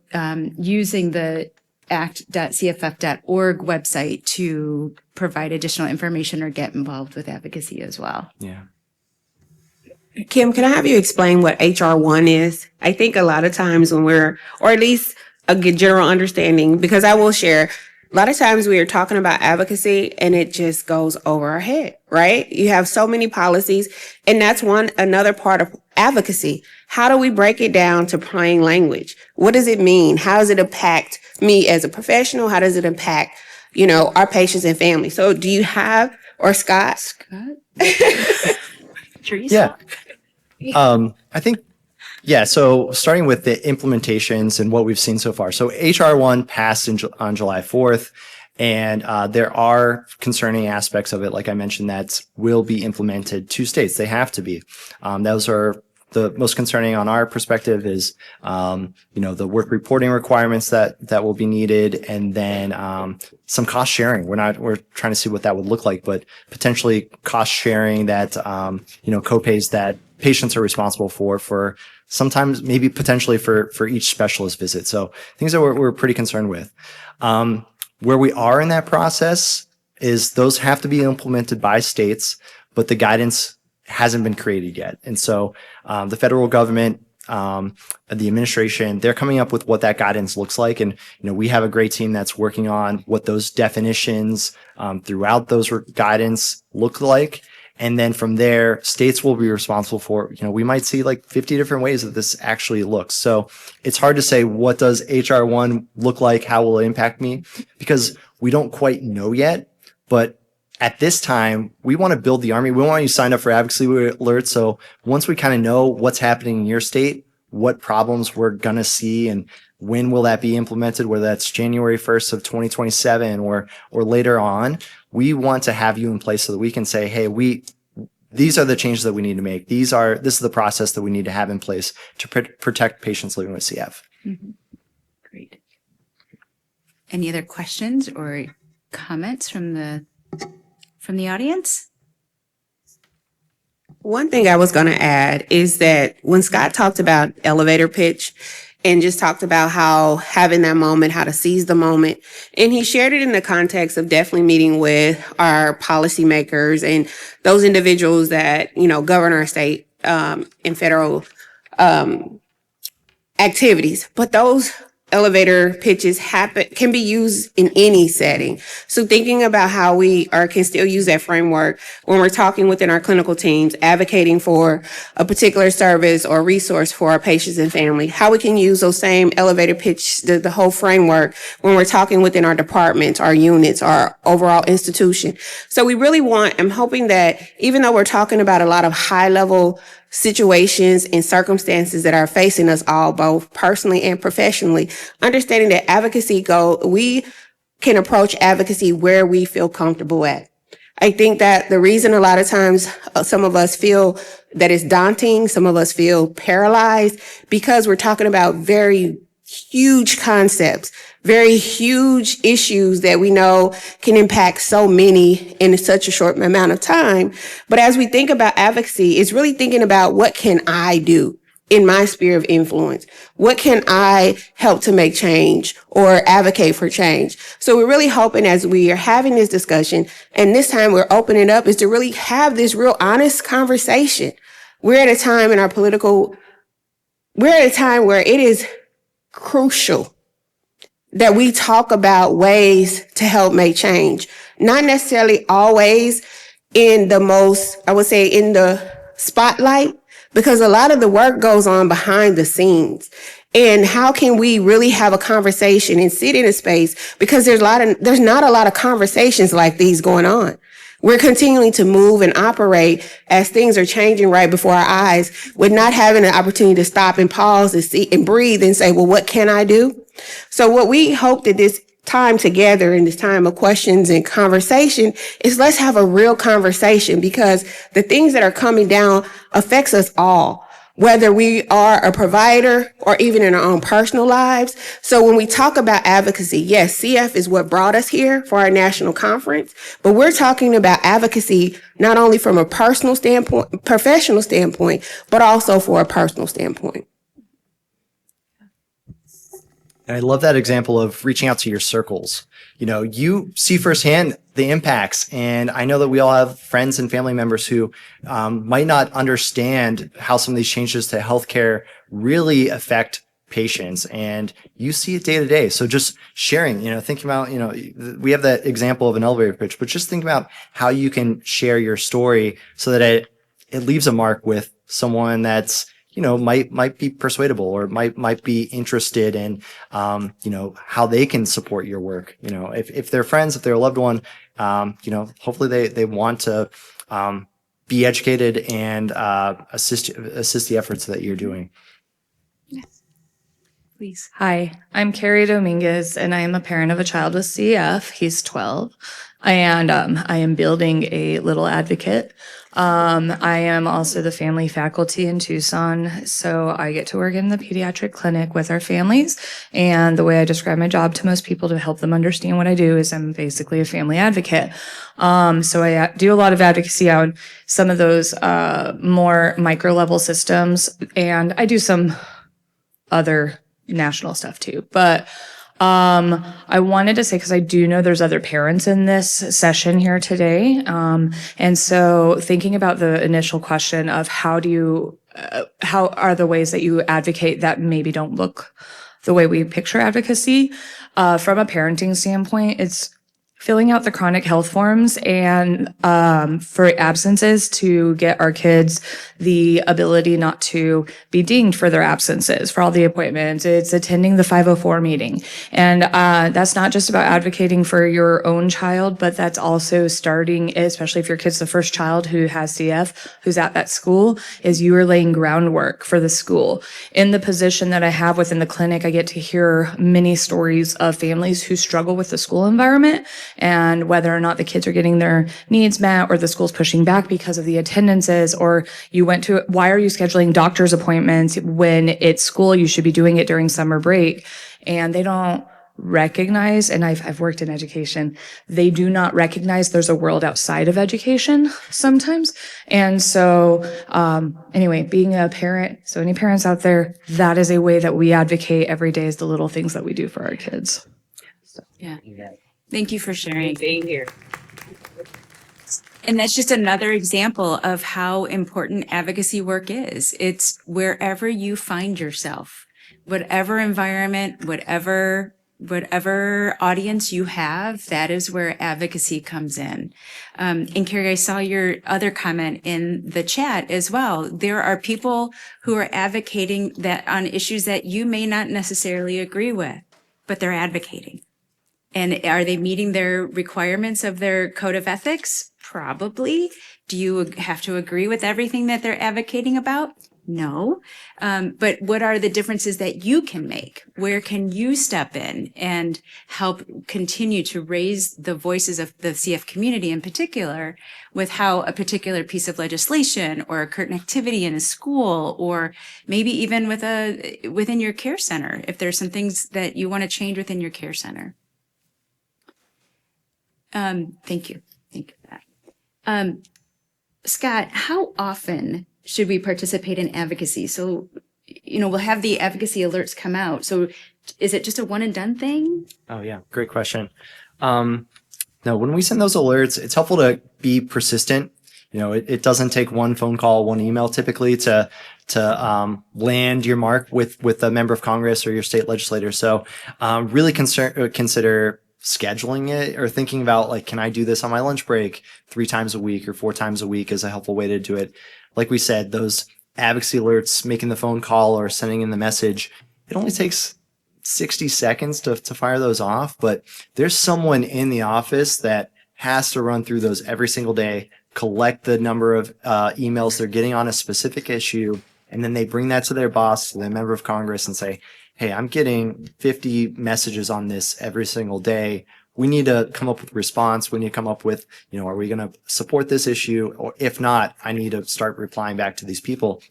using the act.cff.org website to provide additional information or get involved with advocacy as well. Yeah. Kim, can I have you explain what HR1 is? I think a lot of times when or at least a good general understanding, because I will share, a lot of times we are talking about advocacy and it just goes over our head, right? You have so many policies, and that's another part of advocacy. How do we break it down to plain language? What does it mean? How does it impact me as a professional? How does it impact, our patients and family? So do you have, or Scott? Teresa? Yeah. I think, so starting with the implementations and what we've seen so far. So HR1 passed on July 4th, and there are concerning aspects of it, like I mentioned, that will be implemented to states. They have to be. Those are the most concerning on our perspective is, the work reporting requirements that will be needed, and then some cost sharing. We're trying to see what that would look like, but potentially cost sharing that, copays that patients are responsible for sometimes maybe potentially for each specialist visit. So things that we're pretty concerned with. Where we are in that process is those have to be implemented by states, but the guidance hasn't been created yet. And so the federal government, the administration, they're coming up with what that guidance looks like. And, we have a great team that's working on what those definitions throughout those guidance look like. And then from there, states will be responsible for, we might see like 50 different ways that this actually looks. So it's hard to say, what does HR1 look like? How will it impact me? Because we don't quite know yet. But at this time, we want to build the army. We want you signed up for advocacy alerts. So once we kind of know what's happening in your state, what problems we're going to see, and when will that be implemented, whether that's January 1st of 2027 or later on, we want to have you in place so that we can say, hey, these are the changes that we need to make. This is the process that we need to have in place to protect patients living with CF. Mm-hmm. Great. Any other questions or comments from the audience? One thing I was going to add is that when Scott talked about elevator pitch and just talked about how having that moment, how to seize the moment, and he shared it in the context of definitely meeting with our policymakers and those individuals that, govern our state and federal activities. But those elevator pitches can be used in any setting. So thinking about how we can still use that framework when we're talking within our clinical teams, advocating for a particular service or resource for our patients and family, how we can use those same elevator pitch, the whole framework when we're talking within our departments, our units, our overall institution. So we really I'm hoping that even though we're talking about a lot of high level situations and circumstances that are facing us all, both personally and professionally, understanding that advocacy we can approach advocacy where we feel comfortable at. I think that the reason a lot of times some of us feel that it's daunting, some of us feel paralyzed, because we're talking about very huge concepts, very huge issues that we know can impact so many in such a short amount of time. But as we think about advocacy, it's really thinking about what can I do in my sphere of influence? What can I help to make change or advocate for change? So we're really hoping as we are having this discussion, and this time we're opening up, is to really have this real honest conversation. We're at a time in our we're at a time where it is crucial that we talk about ways to help make change. Not necessarily always in the most, I would say, in the spotlight, because a lot of the work goes on behind the scenes. And how can we really have a conversation and sit in a space? Because there's not a lot of conversations like these going on. We're continuing to move and operate as things are changing right before our eyes, with not having an opportunity to stop and pause and see and breathe and say, well, what can I do? So what we hope that this time together in this time of questions and conversation is, let's have a real conversation, because the things that are coming down affects us all, whether we are a provider or even in our own personal lives. So when we talk about advocacy, yes, CF is what brought us here for our national conference, but we're talking about advocacy not only from a personal standpoint, professional standpoint, but also for a personal standpoint. And I love that example of reaching out to your circles. You know, you see firsthand the impacts. And I know that we all have friends and family members who might not understand how some of these changes to healthcare really affect patients. And you see it day to day. So just sharing, thinking about, we have that example of an elevator pitch, but just think about how you can share your story so that it leaves a mark with someone that's, might be persuadable or might be interested in, how they can support your work. If they're friends, if they're a loved one, hopefully they want to, be educated and, assist the efforts that you're doing. Yes, please. Hi, I'm Carrie Dominguez, and I am a parent of a child with CF. He's 12, and I am building a little advocate. I am also the family faculty in Tucson, so I get to work in the pediatric clinic with our families. And the way I describe my job to most people to help them understand what I do is I'm basically a family advocate. So I do a lot of advocacy on some of those more micro level systems, and I do some other national stuff too. But I wanted to say, because I do know there's other parents in this session here today. And so thinking about the initial question of how are the ways that you advocate that maybe don't look the way we picture advocacy, from a parenting standpoint, it's filling out the chronic health forms and for absences to get our kids the ability not to be dinged for their absences for all the appointments. It's attending the 504 meeting. And that's not just about advocating for your own child, but that's also starting, especially if your kid's the first child who has CF, who's at that school, is you are laying groundwork for the school. In the position that I have within the clinic, I get to hear many stories of families who struggle with the school environment and whether or not the kids are getting their needs met, or the school's pushing back because of the attendances, or why are you scheduling doctor's appointments when it's school? You should be doing it during summer break. And they don't recognize, and I've worked in education, they do not recognize there's a world outside of education sometimes. And so, anyway, being a parent, so any parents out there, that is a way that we advocate every day, is the little things that we do for our kids. Yeah. Thank you for sharing. Being here. And that's just another example of how important advocacy work is. It's wherever you find yourself, whatever environment, whatever audience you have, that is where advocacy comes in. And Carrie, I saw your other comment in the chat as well. There are people who are advocating that on issues that you may not necessarily agree with, but they're advocating. And are they meeting their requirements of their code of ethics? Probably. Do you have to agree with everything that they're advocating about? No. But what are the differences that you can make? Where can you step in and help continue to raise the voices of the CF community in particular with how a particular piece of legislation or a current activity in a school, or maybe even within your care center, if there's some things that you want to change within your care center? Thank you. Thank you for that. Scott, how often should we participate in advocacy? So, we'll have the advocacy alerts come out. So is it just a one and done thing? Oh yeah, great question. No, when we send those alerts, it's helpful to be persistent. It doesn't take one phone call, one email typically to land your mark with a member of Congress or your state legislator. So really consider scheduling it or thinking about, like, can I do this on my lunch break 3 times a week or 4 times a week is a helpful way to do it. Like we said, those advocacy alerts, making the phone call or sending in the message, it only takes 60 seconds to fire those off, but there's someone in the office that has to run through those every single day, collect the number of emails they're getting on a specific issue, and then they bring that to their boss, to the member of Congress, and say, hey, I'm getting 50 messages on this every single day. We need to come up with a response. We need to come up with, are we going to support this issue? Or if not, I need to start replying back to these people.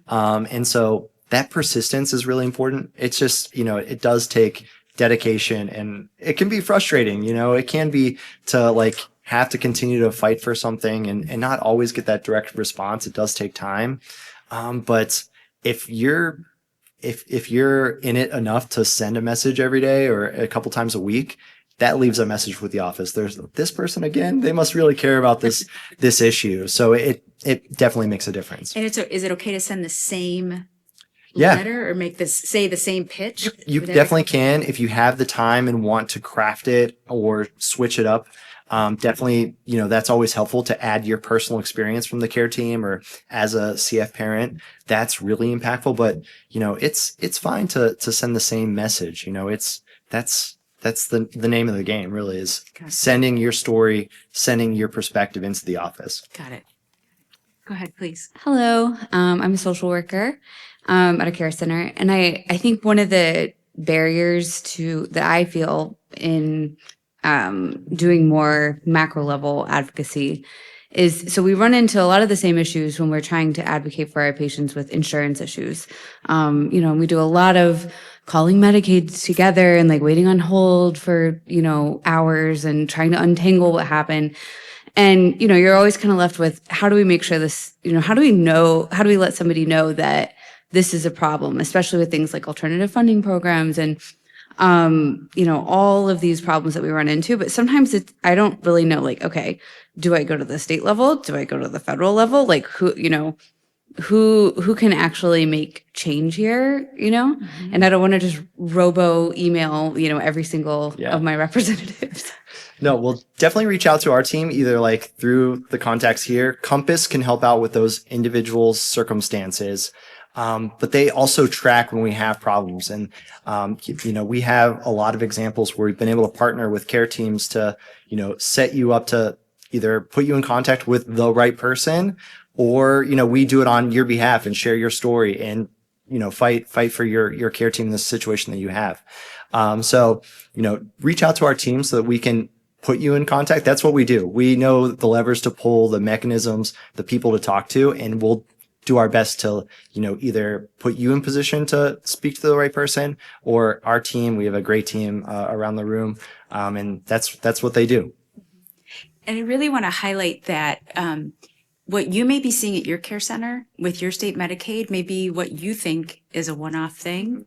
And so that persistence is really important. It's just, it does take dedication, and it can be frustrating. It can be to have to continue to fight for something and not always get that direct response. It does take time. But if you're in it enough to send a message every day or a couple times a week, that leaves a message with the office. There's this person again. They must really care about this issue. So it definitely makes a difference. And is it okay to send the same letter or say the same pitch? You definitely can if you have the time and want to craft it or switch it up. Definitely, that's always helpful to add your personal experience from the care team or as a CF parent. That's really impactful. But it's fine to send the same message. That's the name of the game, really, is sending your story, sending your perspective into the office. Got it. Go ahead, please. Hello, I'm a social worker at a care center, and I think one of the barriers that I feel in doing more macro level advocacy is, so we run into a lot of the same issues when we're trying to advocate for our patients with insurance issues. We do a lot of calling Medicaid together and waiting on hold for, hours and trying to untangle what happened. And, you're always kind of left with, how do we make sure this, how do we let somebody know that this is a problem, especially with things like alternative funding programs and, all of these problems that we run into. But sometimes I don't really know, okay, do I go to the state level? Do I go to the federal level? Who can actually make change here, Mm-hmm. And I don't want to just robo email, every single of my representatives. No, we'll definitely reach out to our team, either through the contacts here. Compass can help out with those individuals' circumstances. But they also track when we have problems. And, we have a lot of examples where we've been able to partner with care teams to, set you up to either put you in contact with the right person, or, we do it on your behalf and share your story and, fight for your care team in the situation that you have. So, reach out to our team so that we can put you in contact. That's what we do. We know the levers to pull, the mechanisms, the people to talk to, and we'll do our best to, either put you in position to speak to the right person, or our team. We have a great team around the room, and that's what they do. And I really want to highlight that what you may be seeing at your care center with your state Medicaid may be what you think is a one-off thing,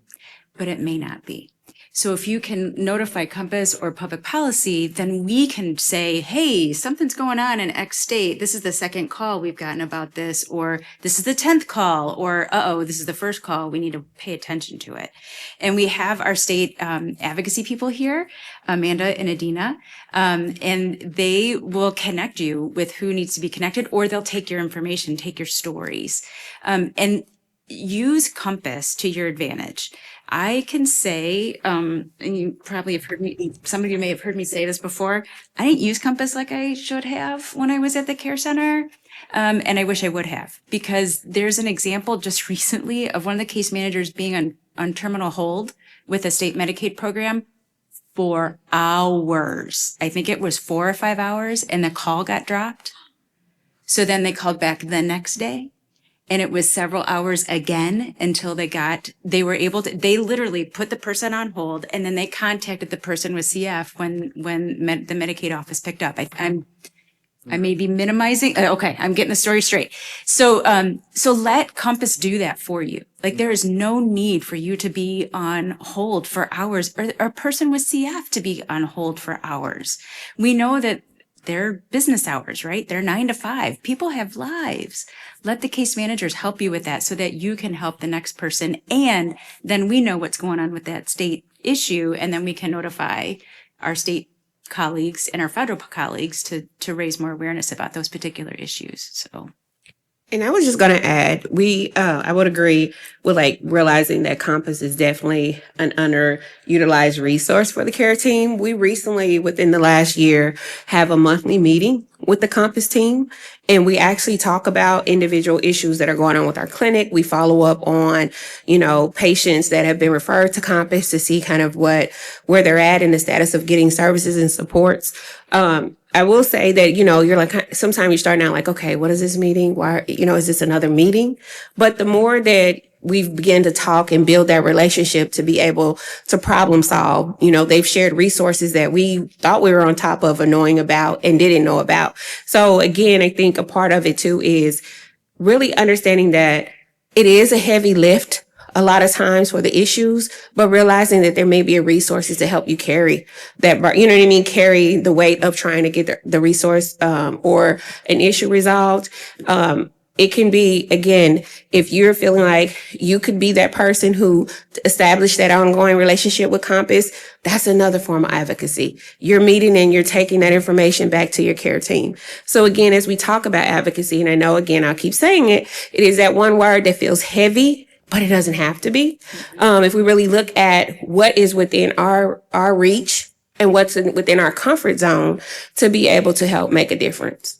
but it may not be. So if you can notify Compass or public policy, then we can say, hey, something's going on in X state. This is the second call we've gotten about this, or this is the 10th call, or, this is the first call. We need to pay attention to it. And we have our state advocacy people here, Amanda and Adina, and they will connect you with who needs to be connected, or they'll take your information, take your stories. And use Compass to your advantage. I can say, and you probably have heard me, some of you may have heard me say this before, I didn't use Compass like I should have when I was at the care center. And I wish I would have, because there's an example just recently of one of the case managers being on terminal hold with a state Medicaid program for hours. I think it was 4 or 5 hours, and the call got dropped. So then they called back the next day, and it was several hours again until they were able to, they literally put the person on hold, and then they contacted the person with CF when the Medicaid office picked up. I may be minimizing. Okay, I'm getting the story straight. So let Compass do that for you. Like, there is no need for you to be on hold for hours, or a person with CF to be on hold for hours. We know that they're business hours, right? They're 9 to 5. People have lives. Let the case managers help you with that so that you can help the next person. And then we know what's going on with that state issue. And then we can notify our state colleagues and our federal colleagues to raise more awareness about those particular issues. So. And I was just going to add, I would agree with like realizing that Compass is definitely an underutilized resource for the care team. We recently, within the last year, have a monthly meeting with the Compass team, and we actually talk about individual issues that are going on with our clinic. We follow up on, patients that have been referred to Compass to see kind of where they're at in the status of getting services and supports. I will say that, you're like, sometimes you're starting out like, okay, what is this meeting? Why, is this another meeting? But the more that we've begun to talk and build that relationship to be able to problem solve, they've shared resources that we thought we were on top of or knowing about and didn't know about. So again, I think a part of it too is really understanding that it is a heavy lift a lot of times for the issues, but realizing that there may be resources to help you carry that, carry the weight of trying to get the resource or an issue resolved. It can be, again, if you're feeling like you could be that person who established that ongoing relationship with Compass, that's another form of advocacy. You're meeting and you're taking that information back to your care team. So again, as we talk about advocacy, and I know, again, I'll keep saying it, it is that one word that feels heavy, but it doesn't have to be. If we really look at what is within our reach and what's within our comfort zone to be able to help make a difference.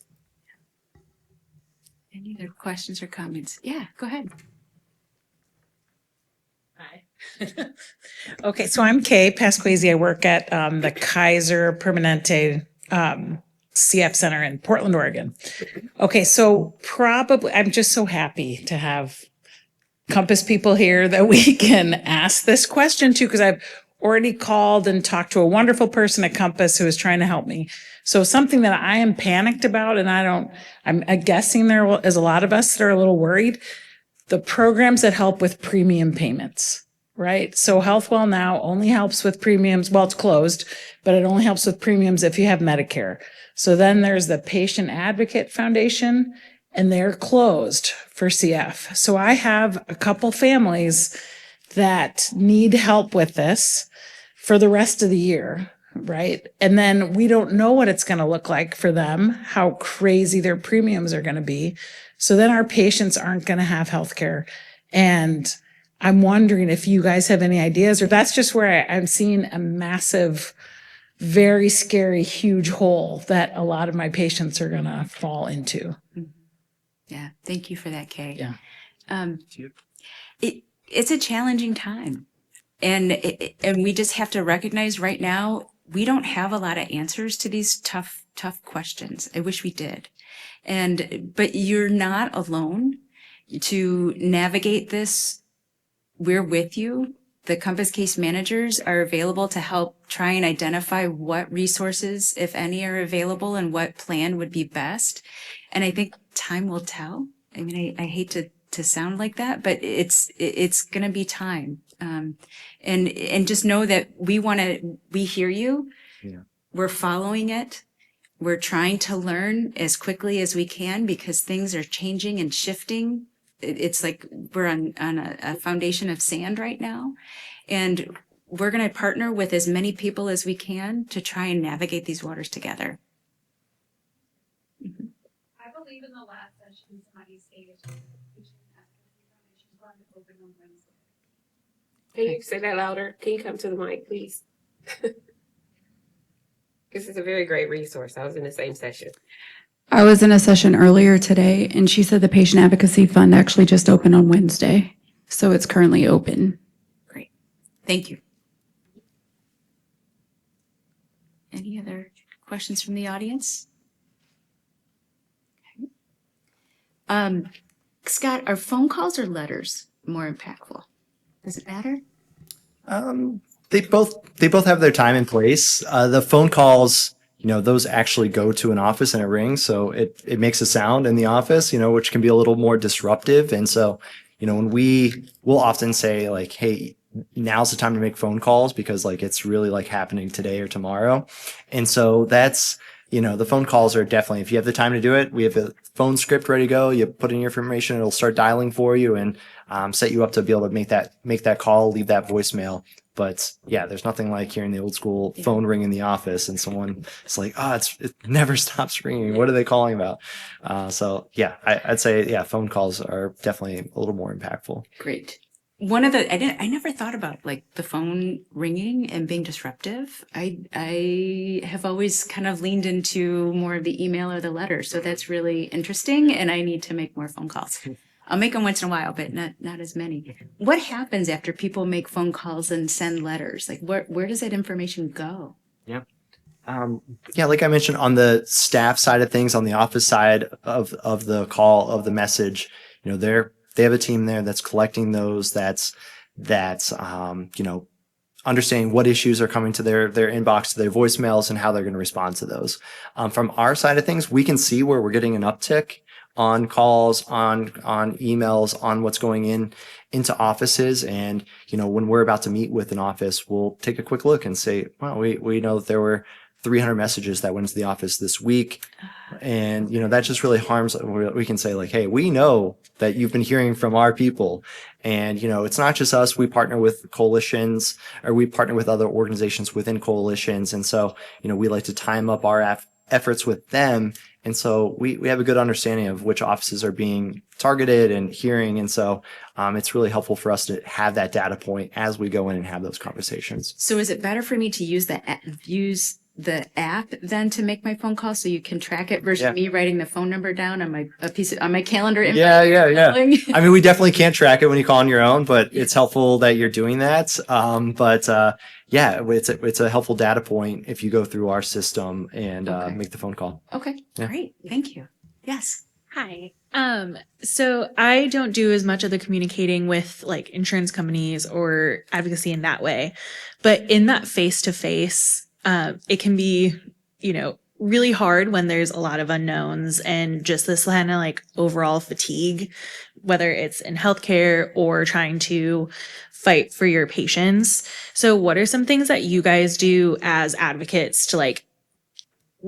Any other questions or comments? Yeah, go ahead. Hi. Okay, so I'm Kay Pasquesi. I work at the Kaiser Permanente CF Center in Portland, Oregon. Okay, so I'm just so happy to have Compass people here that we can ask this question to, because I've already called and talked to a wonderful person at Compass who is trying to help me. So something that I am panicked about, and I'm guessing there is a lot of us that are a little worried, the programs that help with premium payments, right? So HealthWell now only helps with premiums. Well, it's closed, but it only helps with premiums if you have Medicare. So then there's the Patient Advocate Foundation, and they're closed for CF. So I have a couple families that need help with this for the rest of the year, right? And then we don't know what it's going to look like for them, how crazy their premiums are going to be. So then our patients aren't going to have health care. And I'm wondering if you guys have any ideas, or that's just where I'm seeing a massive, very scary, huge hole that a lot of my patients are going to fall into. Yeah, thank you for that, Kay. Yeah. It's a challenging time, and we just have to recognize right now we don't have a lot of answers to these tough questions. I wish we did, but you're not alone to navigate this. We're with you. The Compass case managers are available to help try and identify what resources, if any, are available and what plan would be best. And I think time will tell. I mean, I hate to sound like that, but it's going to be time. And just know that we hear you. Yeah. We're following it. We're trying to learn as quickly as we can because things are changing and shifting. It's like we're on a foundation of sand right now. And we're going to partner with as many people as we can to try and navigate these waters together. I believe in the last session, somebody stated Patient Advocacy Foundation is going to Can you say that louder? Can you come to the mic, please? This is a very great resource. I was in the same session. I was in a session earlier today, and she said the Patient Advocacy Fund actually just opened on Wednesday. So it's currently open. Great. Thank you. Any other questions from the audience? Okay. Scott, are phone calls or letters more impactful? Does it matter? They both have their time and place. The phone calls, those actually go to an office and it rings, so it makes a sound in the office, which can be a little more disruptive. And so, when we'll often say like, hey, now's the time to make phone calls because like it's really like happening today or tomorrow. And so that's, the phone calls are definitely, if you have the time to do it, we have a phone script ready to go. You put in your information, it'll start dialing for you and set you up to be able to make that call, leave that voicemail. But yeah, there's nothing like hearing the old school phone ring in the office and someone is like, it never stops ringing. What are they calling about? So yeah, I'd say, yeah, phone calls are definitely a little more impactful. Great. I never thought about like the phone ringing and being disruptive. I have always kind of leaned into more of the email or the letter. So that's really interesting. And I need to make more phone calls. I'll make them once in a while, but not as many. What happens after people make phone calls and send letters? Like where does that information go? Yeah. Like I mentioned, on the staff side of things, on the office side of the call, of the message, they have a team there that's collecting those, that's understanding what issues are coming to their inbox, to their voicemails, and how they're going to respond to those. From our side of things, we can see where we're getting an uptick on calls, on emails, on what's going into offices. And, when we're about to meet with an office, we'll take a quick look and say, well, we know that there were 300 messages that went to the office this week. And, that just really harms. We can say like, hey, we know that you've been hearing from our people. And, it's not just us. We partner with coalitions, or we partner with other organizations within coalitions. And so, we like to time up our efforts with them. And so we have a good understanding of which offices are being targeted and hearing. And so it's really helpful for us to have that data point as we go in and have those conversations. So is it better for me to use the app then to make my phone call so you can track it versus me writing the phone number down on my calendar? Yeah. I mean, we definitely can't track it when you call on your own, but it's helpful that you're doing that. It's a helpful data point if you go through our system and make the phone call. Okay, great. Thank you. Yes. Hi. So I don't do as much of the communicating with like insurance companies or advocacy in that way, but in that face-to-face, it can be, really hard when there's a lot of unknowns and just this kind of like overall fatigue, whether it's in healthcare or trying to fight for your patients. So what are some things that you guys do as advocates to like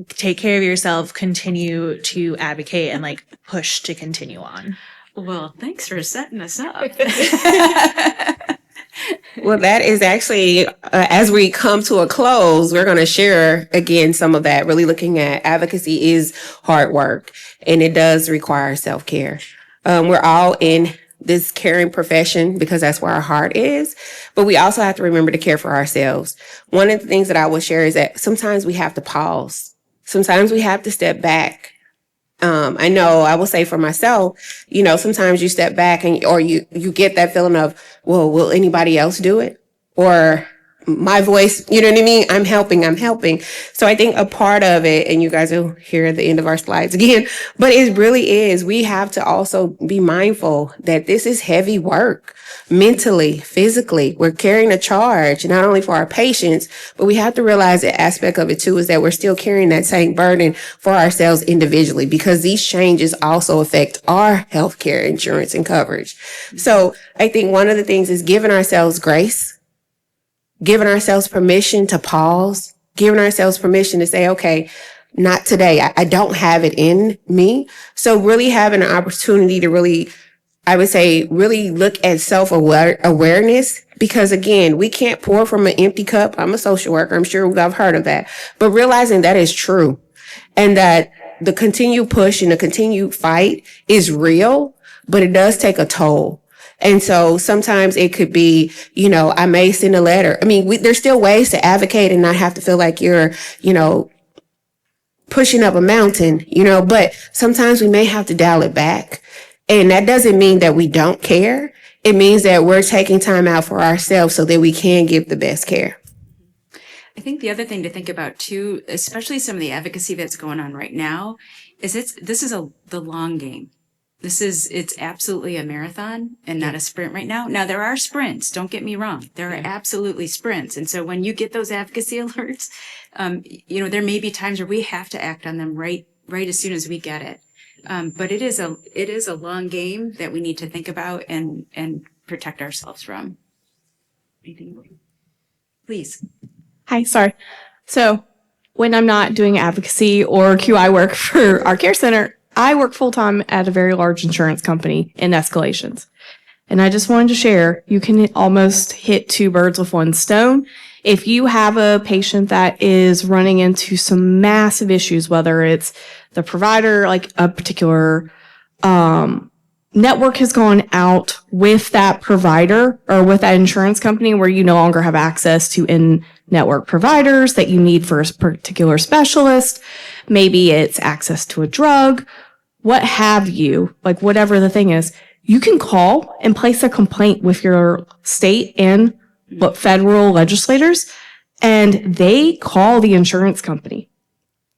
take care of yourself, continue to advocate, and like push to continue on? Well, thanks for setting us up. Well, that is actually, as we come to a close, we're going to share again some of that. Really looking at advocacy is hard work, and it does require self-care. We're all in this caring profession because that's where our heart is, but we also have to remember to care for ourselves. One of the things that I will share is that sometimes we have to pause. Sometimes we have to step back. I know I will say for myself, sometimes you step back or you get that feeling of, well, will anybody else do it? Or my voice, you know what I mean? I'm helping. So I think a part of it, and you guys will hear at the end of our slides again, but it really is, we have to also be mindful that this is heavy work, mentally, physically. We're carrying a charge, not only for our patients, but we have to realize the aspect of it too is that we're still carrying that same burden for ourselves individually, because these changes also affect our healthcare insurance and coverage. So I think one of the things is giving ourselves grace, giving ourselves permission to pause, giving ourselves permission to say, okay, not today. I don't have it in me. So really having an opportunity to really, I would say, really look at self-awareness, because again, we can't pour from an empty cup. I'm a social worker. I'm sure I've heard of that, but realizing that is true and that the continued push and the continued fight is real, but it does take a toll. And so sometimes it could be, I may send a letter. I mean, there's still ways to advocate and not have to feel like you're, pushing up a mountain, but sometimes we may have to dial it back. And that doesn't mean that we don't care. It means that we're taking time out for ourselves so that we can give the best care. I think the other thing to think about too, especially some of the advocacy that's going on right now, is this is the long game. It's absolutely a marathon and not a sprint right now. Now there are sprints, don't get me wrong. There are absolutely sprints. And so when you get those advocacy alerts, there may be times where we have to act on them right as soon as we get it. But it is a long game that we need to think about and protect ourselves from. Anything? Please. Hi, sorry. So when I'm not doing advocacy or QI work for our care center, I work full-time at a very large insurance company in escalations. And I just wanted to share, you can almost hit two birds with one stone. If you have a patient that is running into some massive issues, whether it's the provider, like a particular network has gone out with that provider or with that insurance company where you no longer have access to in-network providers that you need for a particular specialist. Maybe it's access to a drug, what have you, like whatever the thing is, you can call and place a complaint with your state and federal legislators, and they call the insurance company.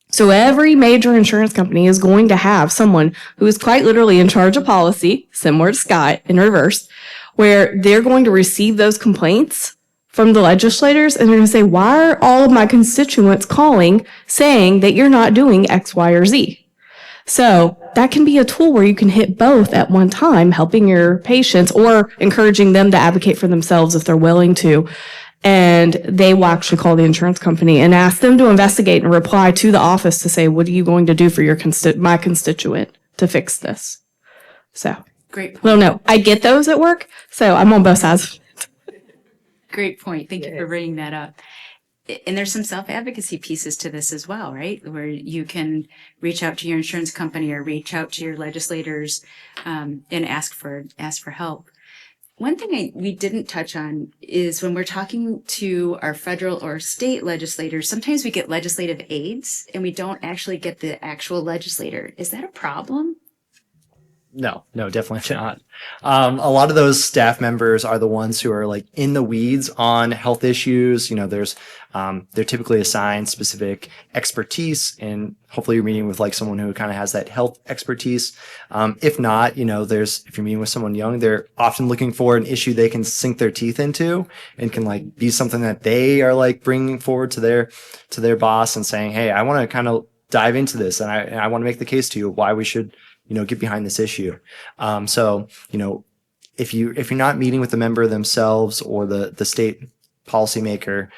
So every major insurance company is going to have someone who is quite literally in charge of policy, similar to Scott in reverse, where they're going to receive those complaints from the legislators and they're going to say, why are all of my constituents calling saying that you're not doing X, Y, or Z? So that can be a tool where you can hit both at one time, helping your patients or encouraging them to advocate for themselves if they're willing to. And they will actually call the insurance company and ask them to investigate and reply to the office to say, what are you going to do for my constituent to fix this? So, Great point. well, no, I get those at work, so I'm on both sides. Great point. Thank you for bringing that up. And there's some self-advocacy pieces to this as well, right? Where you can reach out to your insurance company or reach out to your legislators and ask for help. One thing we didn't touch on is when we're talking to our federal or state legislators, sometimes we get legislative aides and we don't actually get the actual legislator. Is that a problem? No, definitely not. A lot of those staff members are the ones who are like in the weeds on health issues. They're typically assigned specific expertise, and hopefully you're meeting with like someone who kind of has that health expertise. If not, if you're meeting with someone young, they're often looking for an issue they can sink their teeth into and can like be something that they are like bringing forward to their boss and saying, hey, I want to kind of dive into this and I want to make the case to you why we should get behind this issue. If you're not meeting with the member themselves or the state policymaker,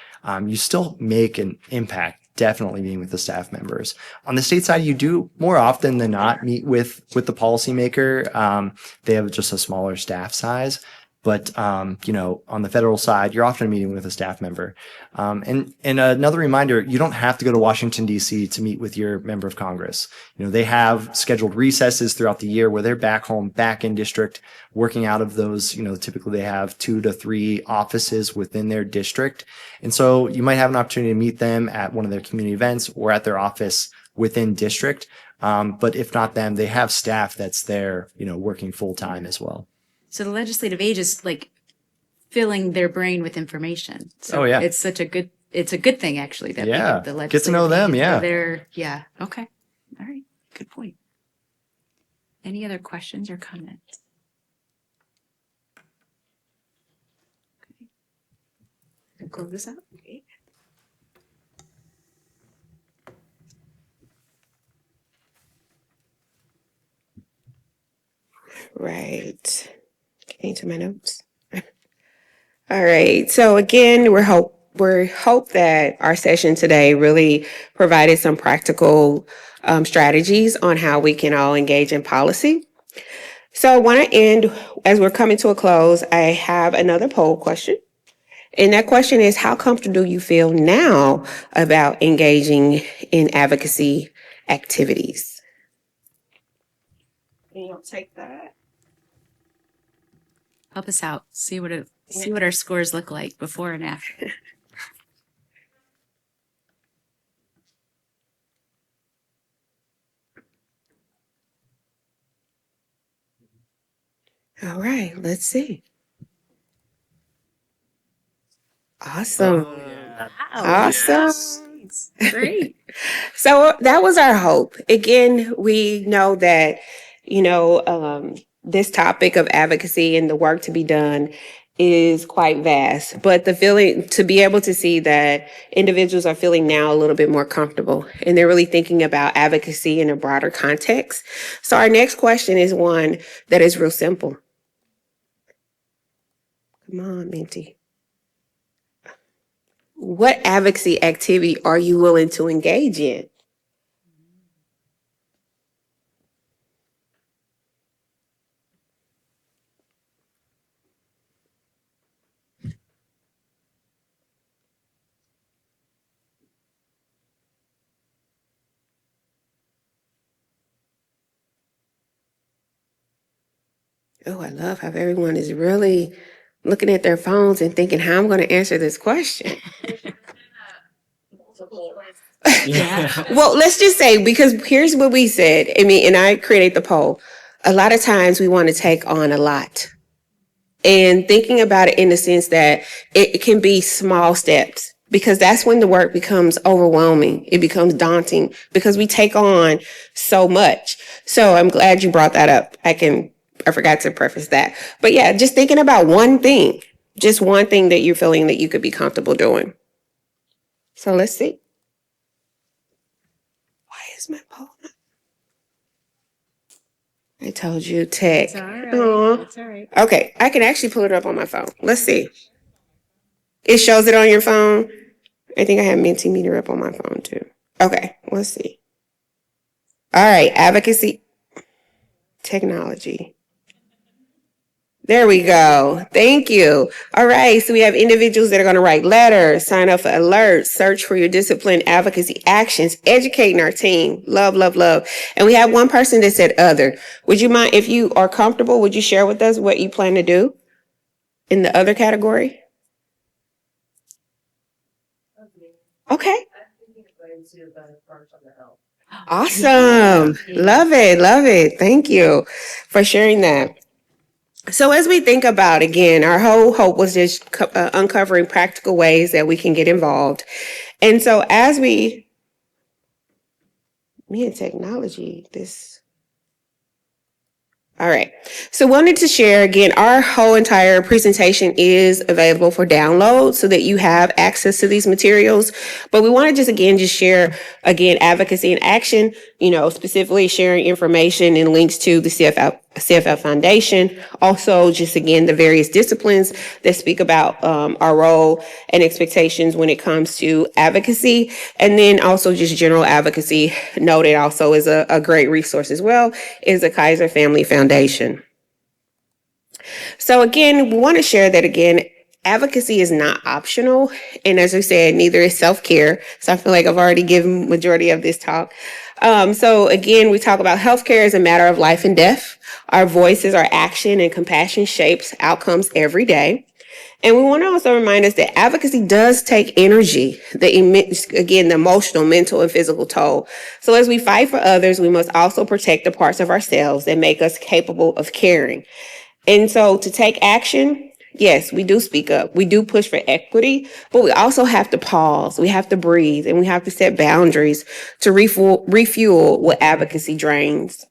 you still make an impact. Definitely meeting with the staff members. On the state side, you do more often than not meet with the policymaker. They have just a smaller staff size. But, on the federal side, you're often meeting with a staff member. And another reminder, you don't have to go to Washington, D.C. to meet with your member of Congress. They have scheduled recesses throughout the year where they're back home, back in district, working out of those. Typically they have 2 to 3 offices within their district. And so you might have an opportunity to meet them at one of their community events or at their office within district. But if not them, they have staff that's there, working full time as well. So the legislative aid is like filling their brain with information. So it's a good thing actually that we have the legislative get to know them. Yeah. Okay. All right. Good point. Any other questions or comments? Okay. We'll close this out. Okay. Right. Getting to my notes. All right. So again, we hope that our session today really provided some practical strategies on how we can all engage in policy. So I want to end, as we're coming to a close, I have another poll question. And that question is, how comfortable do you feel now about engaging in advocacy activities? And you'll take that. Help us out. See what our scores look like before and after. All right, let's see. Awesome. Awesome. Great. So that was our hope. Again, we know that, this topic of advocacy and the work to be done is quite vast, but the feeling to be able to see that individuals are feeling now a little bit more comfortable and they're really thinking about advocacy in a broader context. So our next question is one that is real simple. Come on, Minty. What advocacy activity are you willing to engage in? Oh, I love how everyone is really looking at their phones and thinking how I'm going to answer this question. Well, let's just say, because here's what we said. I mean, and I created the poll. A lot of times we want to take on a lot. And thinking about it in the sense that it can be small steps, because that's when the work becomes overwhelming. It becomes daunting because we take on so much. So I'm glad you brought that up. I forgot to preface that. But yeah, just thinking about one thing, just one thing that you're feeling that you could be comfortable doing. So let's see. Why is my poll not? I told you tech. It's all right. Aw. It's all right. Okay, I can actually pull it up on my phone. Let's see. It shows it on your phone. I think I have Mentimeter up on my phone too. Okay, let's see. All right, advocacy technology. There we go. Thank you. All right. So we have individuals that are going to write letters, sign up for alerts, search for your discipline advocacy actions, educating our team. Love, love, love. And we have one person that said other. Would you mind, if you are comfortable, would you share with us what you plan to do in the other category? Okay. Awesome. Love it. Love it. Thank you for sharing that. So as we think about, again, our whole hope was just uncovering practical ways that we can get involved. And so as me and technology, all right. So wanted to share again, our whole entire presentation is available for download so that you have access to these materials. But we want to just share advocacy in action, specifically sharing information and links to the CFF Foundation. Also, just again, the various disciplines that speak about our role and expectations when it comes to advocacy. And then also just general advocacy noted also is a great resource as well, is the Kaiser Family Foundation. So again, we want to share that again, advocacy is not optional. And as we said, neither is self-care. So I feel like I've already given majority of this talk. So again, we talk about healthcare as a matter of life and death. Our voices, our action, and compassion shapes outcomes every day. And we want to also remind us that advocacy does take energy, the emotional, mental, and physical toll. So as we fight for others, we must also protect the parts of ourselves that make us capable of caring. And so to take action, yes, we do speak up. We do push for equity, but we also have to pause. We have to breathe, and we have to set boundaries to refuel what advocacy drains.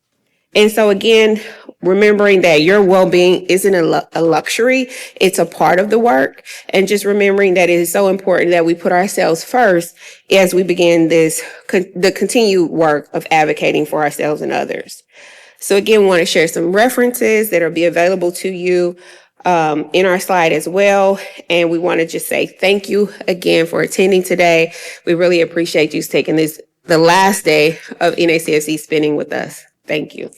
And so again, remembering that your well-being isn't a luxury, it's a part of the work. And just remembering that it is so important that we put ourselves first as we begin the continued work of advocating for ourselves and others. So again, we want to share some references that will be available to you in our slide as well. And we want to just say thank you again for attending today. We really appreciate you taking the last day of NACFC spending with us. Thank you.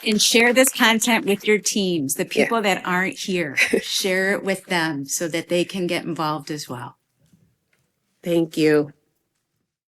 And share this content with your teams, the people that aren't here. Share it with them so that they can get involved as well. Thank you.